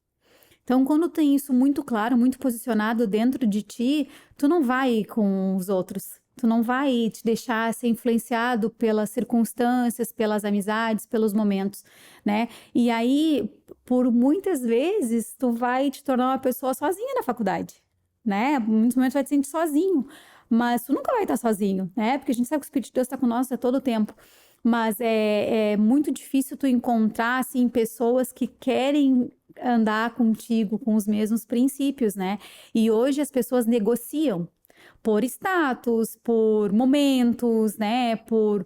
Então, quando tem isso muito claro, muito posicionado dentro de ti, tu não vai com os outros. Tu não vai te deixar ser influenciado pelas circunstâncias, pelas amizades, pelos momentos, né? E aí, por muitas vezes, tu vai te tornar uma pessoa sozinha na faculdade, né? Em muitos momentos vai te sentir sozinho, mas tu nunca vai estar sozinho, né? Porque a gente sabe que o Espírito de Deus está com nós a todo tempo. Mas é muito difícil tu encontrar, assim, pessoas que querem andar contigo com os mesmos princípios, né? E hoje as pessoas negociam por status, por momentos, né? Por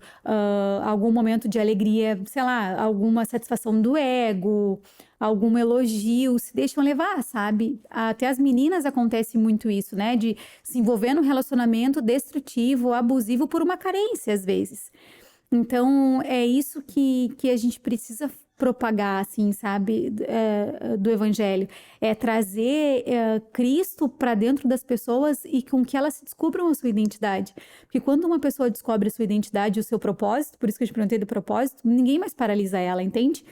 algum momento de alegria, sei lá, alguma satisfação do ego, algum elogio, se deixam levar, sabe? Até as meninas acontece muito isso, né? De se envolver num relacionamento destrutivo, abusivo por uma carência, às vezes. Então, é isso que a gente precisa propagar, assim, sabe, do evangelho. É trazer Cristo para dentro das pessoas e com que elas descubram a sua identidade. Porque quando uma pessoa descobre a sua identidade e o seu propósito, por isso que eu te perguntei do propósito, ninguém mais paralisa ela, entende?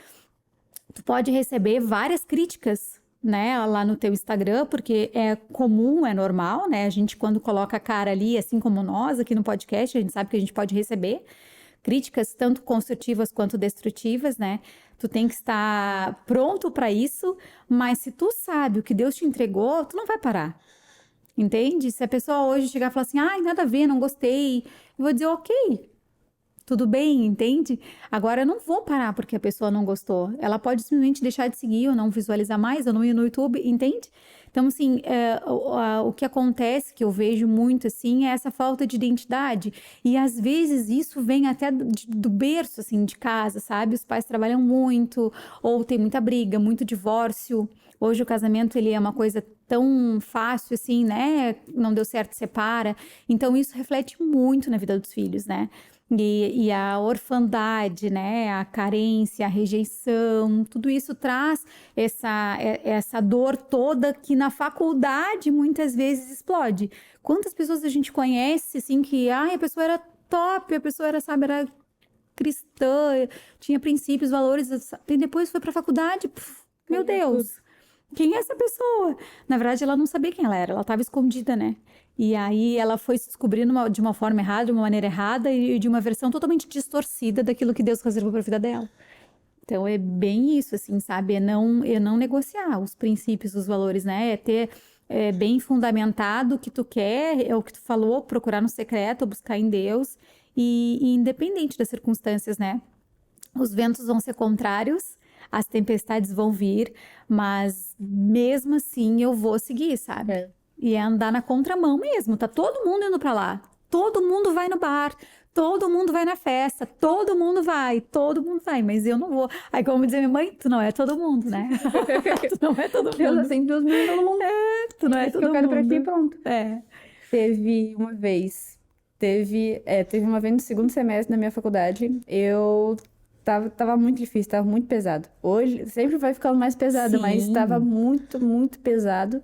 Tu pode receber várias críticas, né, lá no teu Instagram, porque é comum, é normal, né? A gente, quando coloca a cara ali, assim como nós aqui no podcast, a gente sabe que a gente pode receber críticas tanto construtivas quanto destrutivas, né? Tu tem que estar pronto para isso, mas se tu sabe o que Deus te entregou, tu não vai parar. Entende? Se a pessoa hoje chegar e falar assim, ai, nada a ver, não gostei, eu vou dizer, ok, tudo bem, entende? Agora eu não vou parar porque a pessoa não gostou. Ela pode simplesmente deixar de seguir ou não visualizar mais, ou não ir no YouTube, entende? Então, assim, o que acontece, que eu vejo muito, assim, é essa falta de identidade. E, às vezes, isso vem até do berço, assim, de casa, sabe? Os pais trabalham muito, ou tem muita briga, muito divórcio. Hoje o casamento, ele é uma coisa tão fácil, assim, né? Não deu certo, separa. Então, isso reflete muito na vida dos filhos, né? E a orfandade, né, a carência, a rejeição, tudo isso traz essa dor toda que na faculdade muitas vezes explode. Quantas pessoas a gente conhece, assim, que a pessoa era top, a pessoa era, sabe, era cristã, tinha princípios, valores, e depois foi para a faculdade, meu Deus, quem é essa pessoa? Na verdade, ela não sabia quem ela estava escondida, né? E aí ela foi se descobrindo de uma forma errada, de uma maneira errada e de uma versão totalmente distorcida daquilo que Deus reservou para a vida dela. Então é bem isso, assim, sabe? É não negociar os princípios, os valores, né? É ter bem fundamentado o que tu quer, é o que tu falou, procurar no secreto, buscar em Deus e independente das circunstâncias, né? Os ventos vão ser contrários, as tempestades vão vir, mas mesmo assim eu vou seguir, sabe? E é andar na contramão mesmo, tá todo mundo indo pra lá. Todo mundo vai no bar, todo mundo vai na festa, todo mundo vai, mas eu não vou. Aí como dizia minha mãe, tu não é todo mundo, né? Tu não é todo mundo. Deus assim, Deus não é todo mundo. Tu não é todo mundo. Eu quero pra ti, pronto. Teve uma vez no segundo semestre da minha faculdade, eu tava muito difícil, tava muito pesado. Hoje sempre vai ficando mais pesado, mas tava muito, muito pesado.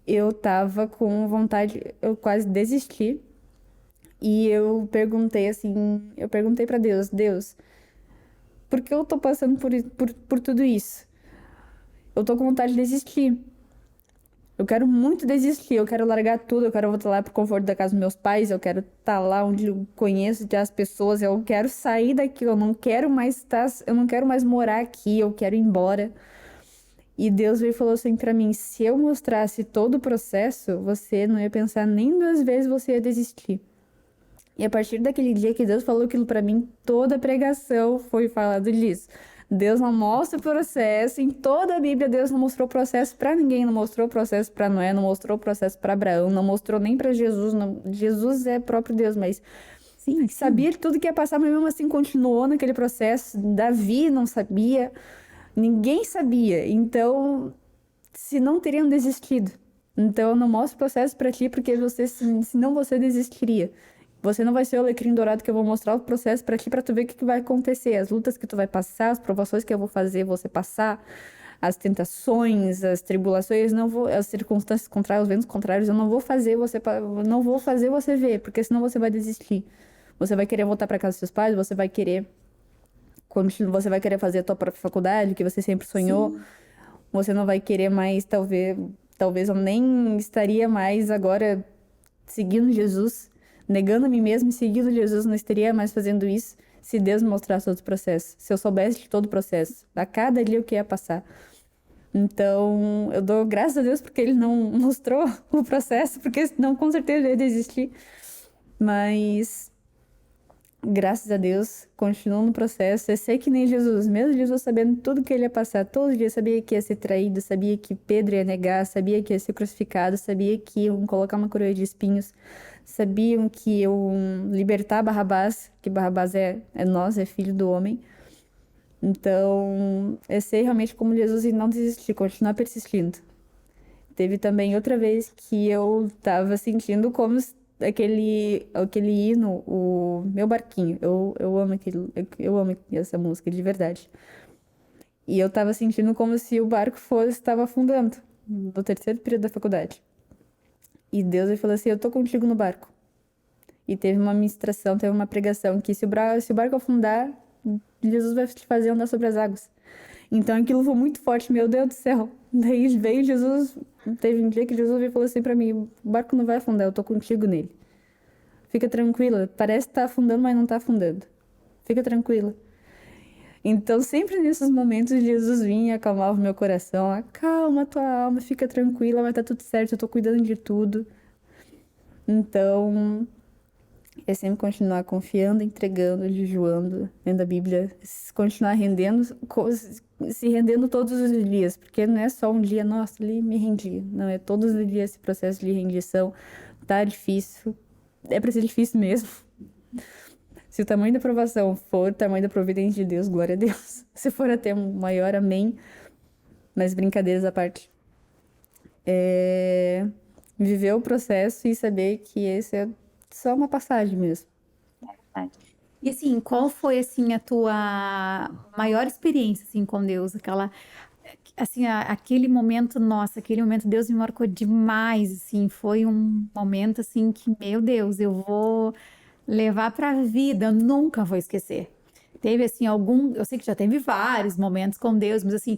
Eu tava com vontade, eu quase desisti. E eu perguntei pra Deus, por que eu tô passando por tudo isso? Eu tô com vontade de desistir. Eu quero muito desistir, eu quero largar tudo, eu quero voltar lá pro conforto da casa dos meus pais, eu quero estar lá onde eu conheço as pessoas, eu quero sair daqui, eu não quero mais morar aqui, eu quero ir embora. E Deus veio e falou assim pra mim, se eu mostrasse todo o processo, você não ia pensar nem 2 vezes, você ia desistir. E a partir daquele dia que Deus falou aquilo pra mim, toda a pregação foi falado disso. Deus não mostra o processo, em toda a Bíblia Deus não mostrou o processo pra ninguém, não mostrou o processo pra Noé, não mostrou o processo pra Abraão, não mostrou nem pra Jesus, Jesus é próprio Deus, mas sim, sabia tudo que ia passar, mas mesmo assim continuou naquele processo. Davi não sabia, ninguém sabia, então se não teriam desistido. Então eu não mostro o processo pra ti, porque senão você desistiria. Você não vai ser o alecrim dourado que eu vou mostrar o processo pra ti, pra tu ver o que vai acontecer. As lutas que tu vai passar, as provações que eu vou fazer você passar, as tentações, as tribulações, as circunstâncias contrárias, os ventos contrários, eu não vou fazer você ver, porque senão você vai desistir. Você vai querer voltar pra casa dos seus pais, você vai querer fazer a tua própria faculdade, que você sempre sonhou. Sim. Você não vai querer mais, talvez eu nem estaria mais agora seguindo Jesus. negando a mim mesmo e seguindo Jesus, não estaria mais fazendo isso se Deus me mostrasse todo o processo, se eu soubesse de todo o processo, a cada dia o que ia passar. Então, eu dou graças a Deus porque ele não mostrou o processo, porque senão com certeza eu ia desistir. Mas, graças a Deus, continuo no processo. Eu sei que nem Jesus, mesmo Jesus sabendo tudo que ele ia passar, todos os dias sabia que ia ser traído, sabia que Pedro ia negar, sabia que ia ser crucificado, sabia que iam colocar uma coroa de espinhos, sabiam que iam libertar Barrabás, que Barrabás é nós, é filho do homem. Então, eu sei realmente como Jesus e não desistir, continuar persistindo. Teve também outra vez que eu tava sentindo como aquele hino, o Meu Barquinho. Eu amo eu amo essa música, de verdade. E eu tava sentindo como se o barco estava afundando, no terceiro período da faculdade. E Deus ele falou assim, eu tô contigo no barco. E teve uma ministração, teve uma pregação que se o barco afundar, Jesus vai te fazer andar sobre as águas. Então aquilo foi muito forte, meu Deus do céu. Daí veio Jesus, teve um dia que Jesus veio e falou assim pra mim, o barco não vai afundar, eu tô contigo nele. Fica tranquila, parece que tá afundando, mas não tá afundando. Fica tranquila. Então sempre nesses momentos Jesus vinha e acalmava o meu coração, acalma tua alma, fica tranquila, vai estar tudo certo, eu tô cuidando de tudo. Então, é sempre continuar confiando, entregando, jejuando, lendo a Bíblia, continuar rendendo, se rendendo todos os dias, porque não é só um dia, nossa, ali me rendi. Não, é todos os dias esse processo de rendição. Tá difícil, é pra ser difícil mesmo. Se o tamanho da provação for o tamanho da providência de Deus, glória a Deus. Se for até um maior, amém. Mas brincadeiras à parte. Viver o processo e saber que esse é só uma passagem mesmo. E assim, qual foi assim a tua maior experiência assim com Deus? Aquela assim, aquele momento, nossa, aquele momento Deus me marcou demais, assim, foi um momento assim que, meu Deus, eu vou levar para a vida, eu nunca vou esquecer. Teve assim eu sei que já teve vários momentos com Deus, mas assim,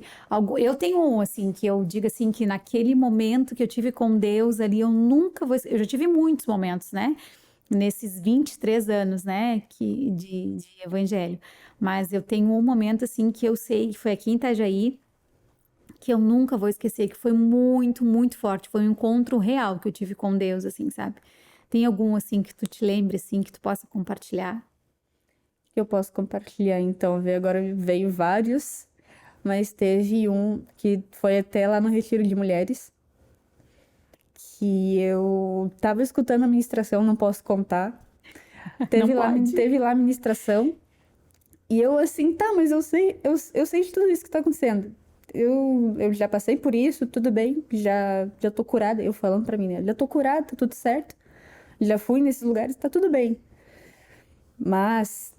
eu tenho um assim que eu digo assim que naquele momento que eu tive com Deus ali, eu nunca vou, eu já tive muitos momentos, né? Nesses 23 anos, né, de evangelho. Mas eu tenho um momento, assim, que eu sei que foi aqui em Itajaí, que eu nunca vou esquecer, que foi muito, muito forte. Foi um encontro real que eu tive com Deus, assim, sabe? Tem algum, assim, que tu te lembre, assim, que tu possa compartilhar? Que eu posso compartilhar, então, agora veio vários, mas teve um que foi até lá no Retiro de Mulheres, que eu tava escutando a ministração, não posso contar. Não pode. Teve lá a ministração, e eu assim, tá, mas eu sei de tudo isso que tá acontecendo. Eu já passei por isso, tudo bem, já tô curada, eu falando pra mim, né? Já tô curada, tá tudo certo. Já fui nesses lugares, tá tudo bem. Mas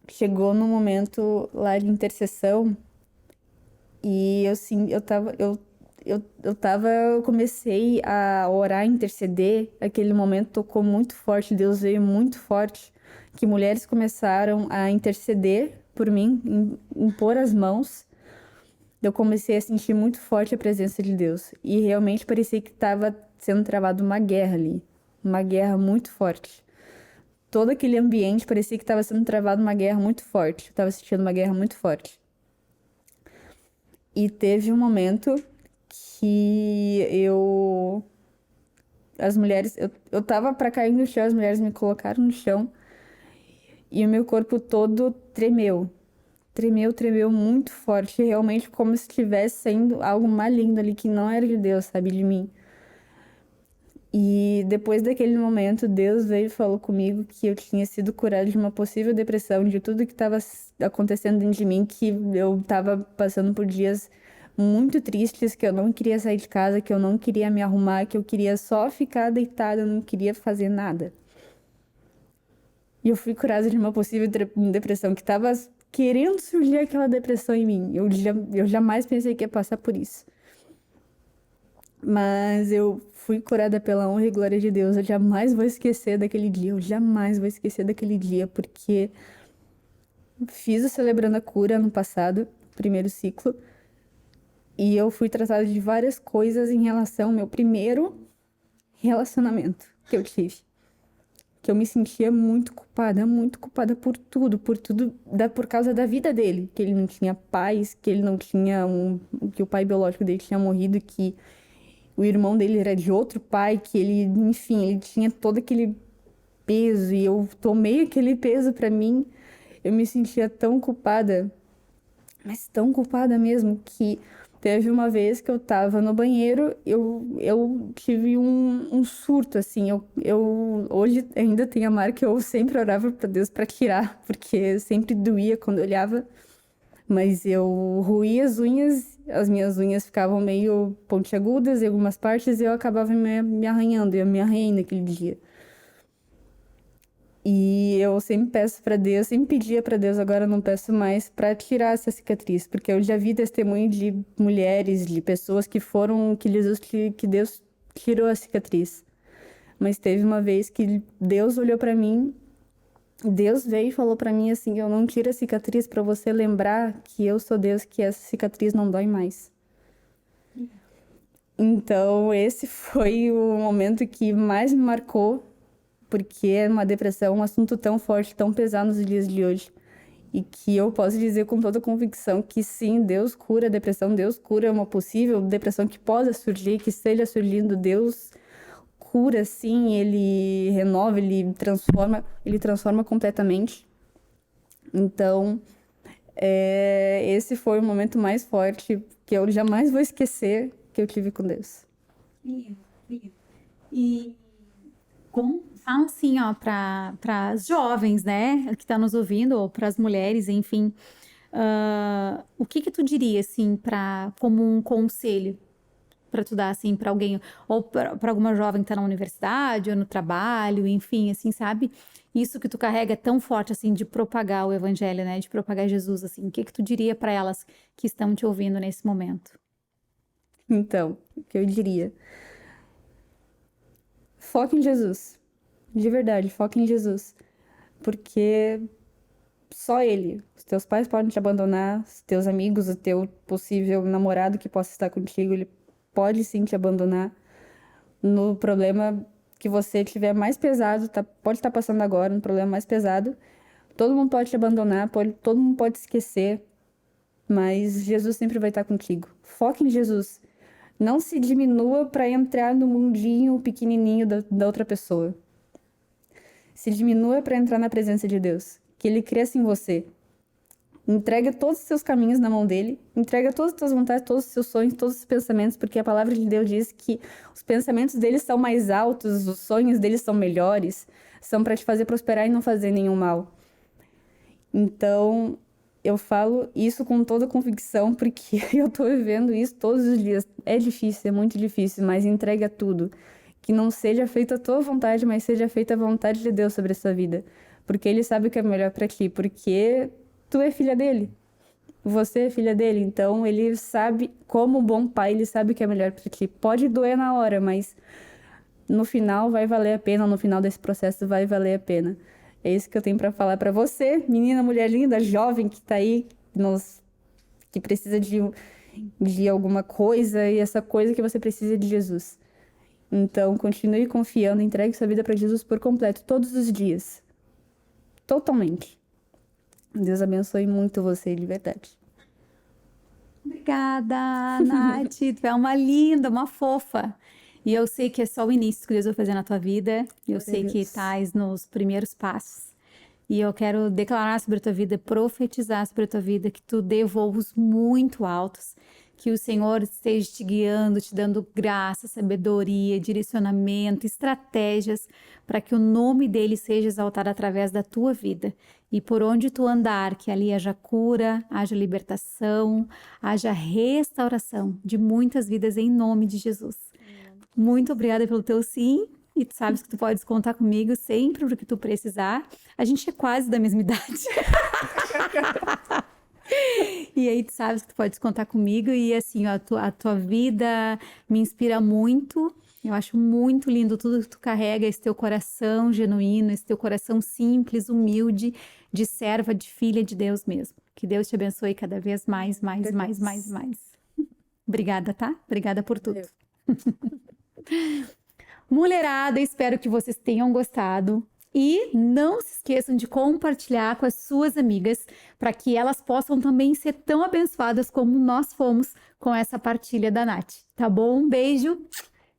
chegou no momento lá de intercessão e eu comecei a orar, interceder, aquele momento tocou muito forte, Deus veio muito forte, que mulheres começaram a interceder por mim, impor as mãos. Eu comecei a sentir muito forte a presença de Deus e realmente parecia que estava sendo travada uma guerra ali, uma guerra muito forte. Todo aquele ambiente parecia que estava sendo travada uma guerra muito forte. Eu estava sentindo uma guerra muito forte. E teve um momento que as mulheres, eu tava para cair no chão, as mulheres me colocaram no chão e o meu corpo todo tremeu. Tremeu muito forte, realmente como se estivesse saindo algo maligno ali que não era de Deus, sabe, de mim. E depois daquele momento, Deus veio e falou comigo que eu tinha sido curada de uma possível depressão, de tudo que estava acontecendo dentro de mim, que eu estava passando por dias muito tristes, que eu não queria sair de casa, que eu não queria me arrumar, que eu queria só ficar deitada, eu não queria fazer nada. E eu fui curada de uma possível depressão, que estava querendo surgir aquela depressão em mim. Eu jamais pensei que ia passar por isso. Mas eu fui curada pela honra e glória de Deus. Eu jamais vou esquecer daquele dia. Eu jamais vou esquecer daquele dia, porque fiz o Celebrando a Cura no passado, primeiro ciclo, e eu fui tratada de várias coisas em relação ao meu primeiro relacionamento que eu tive. que eu me sentia muito culpada por causa da vida dele, que ele não tinha pais, que ele não tinha que o pai biológico dele tinha morrido, que o irmão dele era de outro pai, que ele, enfim, ele tinha todo aquele peso e eu tomei aquele peso pra mim. Eu me sentia tão culpada, mas tão culpada mesmo, que teve uma vez que eu tava no banheiro, eu tive um surto, assim. Eu hoje ainda tenho a marca, eu sempre orava pra Deus pra tirar, porque sempre doía quando eu olhava. Mas eu roía as minhas unhas ficavam meio pontiagudas em algumas partes e eu acabava me arranhando, eu me arranhei naquele dia. E eu sempre peço pra Deus, sempre pedia pra Deus, agora não peço mais, pra tirar essa cicatriz, porque eu já vi testemunho de mulheres, de pessoas que Deus tirou a cicatriz. Mas teve uma vez que Deus olhou pra mim, Deus veio e falou pra mim assim: eu não tiro a cicatriz pra você lembrar que eu sou Deus, que essa cicatriz não dói mais. Então, esse foi o momento que mais me marcou, porque é uma depressão, um assunto tão forte, tão pesado nos dias de hoje. E que eu posso dizer com toda convicção que sim, Deus cura a depressão, Deus cura uma possível depressão que possa surgir, que esteja surgindo, Deus cura sim, Ele renova, Ele transforma completamente. Então, esse foi o momento mais forte que eu jamais vou esquecer que eu tive com Deus. Lindo, lindo. E fala assim, ó, para as jovens, né, que tá nos ouvindo, ou para as mulheres, enfim, o que tu diria, assim, como um conselho para tu dar, assim, para alguém, ou para alguma jovem que tá na universidade, ou no trabalho, enfim, assim, sabe? Isso que tu carrega tão forte, assim, de propagar o evangelho, né, de propagar Jesus, assim, o que tu diria para elas que estão te ouvindo nesse momento? Então, o que eu diria? Foca em Jesus. De verdade, foca em Jesus. Porque só Ele. Os teus pais podem te abandonar, os teus amigos, o teu possível namorado que possa estar contigo, ele pode sim te abandonar. No problema que você tiver mais pesado, pode estar passando agora, um problema mais pesado. Todo mundo pode te abandonar, todo mundo pode te esquecer, mas Jesus sempre vai estar contigo. Foca em Jesus. Não se diminua para entrar no mundinho pequenininho da outra pessoa. Se diminua para entrar na presença de Deus. Que Ele cresça em você. Entrega todos os seus caminhos na mão dele. Entrega todas as tuas vontades, todos os seus sonhos, todos os pensamentos, porque a palavra de Deus diz que os pensamentos dele são mais altos, os sonhos dele são melhores, são para te fazer prosperar e não fazer nenhum mal. Então, eu falo isso com toda convicção, porque eu tô vivendo isso todos os dias. É difícil, é muito difícil, mas entrega tudo. Que não seja feita a tua vontade, mas seja feita a vontade de Deus sobre a sua vida. Porque Ele sabe o que é melhor para ti, porque tu é filha dele. Você é filha dele, então Ele sabe, como um bom pai, Ele sabe o que é melhor para ti. Pode doer na hora, mas no final vai valer a pena, no final desse processo vai valer a pena. É isso que eu tenho para falar para você, menina, mulher linda, jovem que tá aí, que precisa de alguma coisa, e essa coisa que você precisa é de Jesus. Então, continue confiando, entregue sua vida para Jesus por completo, todos os dias. Totalmente. Deus abençoe muito você, de verdade. Obrigada, Nath. Tu é uma linda, uma fofa. E eu sei que é só o início que Deus vai fazer na tua vida. Eu sei que estás nos primeiros passos. E eu quero declarar sobre a tua vida, profetizar sobre a tua vida, que tu dê voos muito altos, que o Senhor esteja te guiando, te dando graça, sabedoria, direcionamento, estratégias, para que o nome dele seja exaltado através da tua vida. E por onde tu andar, que ali haja cura, haja libertação, haja restauração de muitas vidas em nome de Jesus. Muito obrigada pelo teu sim. E tu sabes que tu podes contar comigo sempre pro que tu precisar. A gente é quase da mesma idade. E aí tu sabes que tu podes contar comigo. E assim, ó, a tua vida me inspira muito. Eu acho muito lindo tudo que tu carrega, esse teu coração genuíno, esse teu coração simples, humilde, de serva, de filha de Deus mesmo. Que Deus te abençoe cada vez mais. Obrigada, tá? Obrigada por tudo. Mulherada, espero que vocês tenham gostado. E não se esqueçam de compartilhar com as suas amigas para que elas possam também ser tão abençoadas como nós fomos com essa partilha da Nath. Tá bom? Um beijo,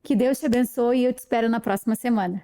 que Deus te abençoe e eu te espero na próxima semana.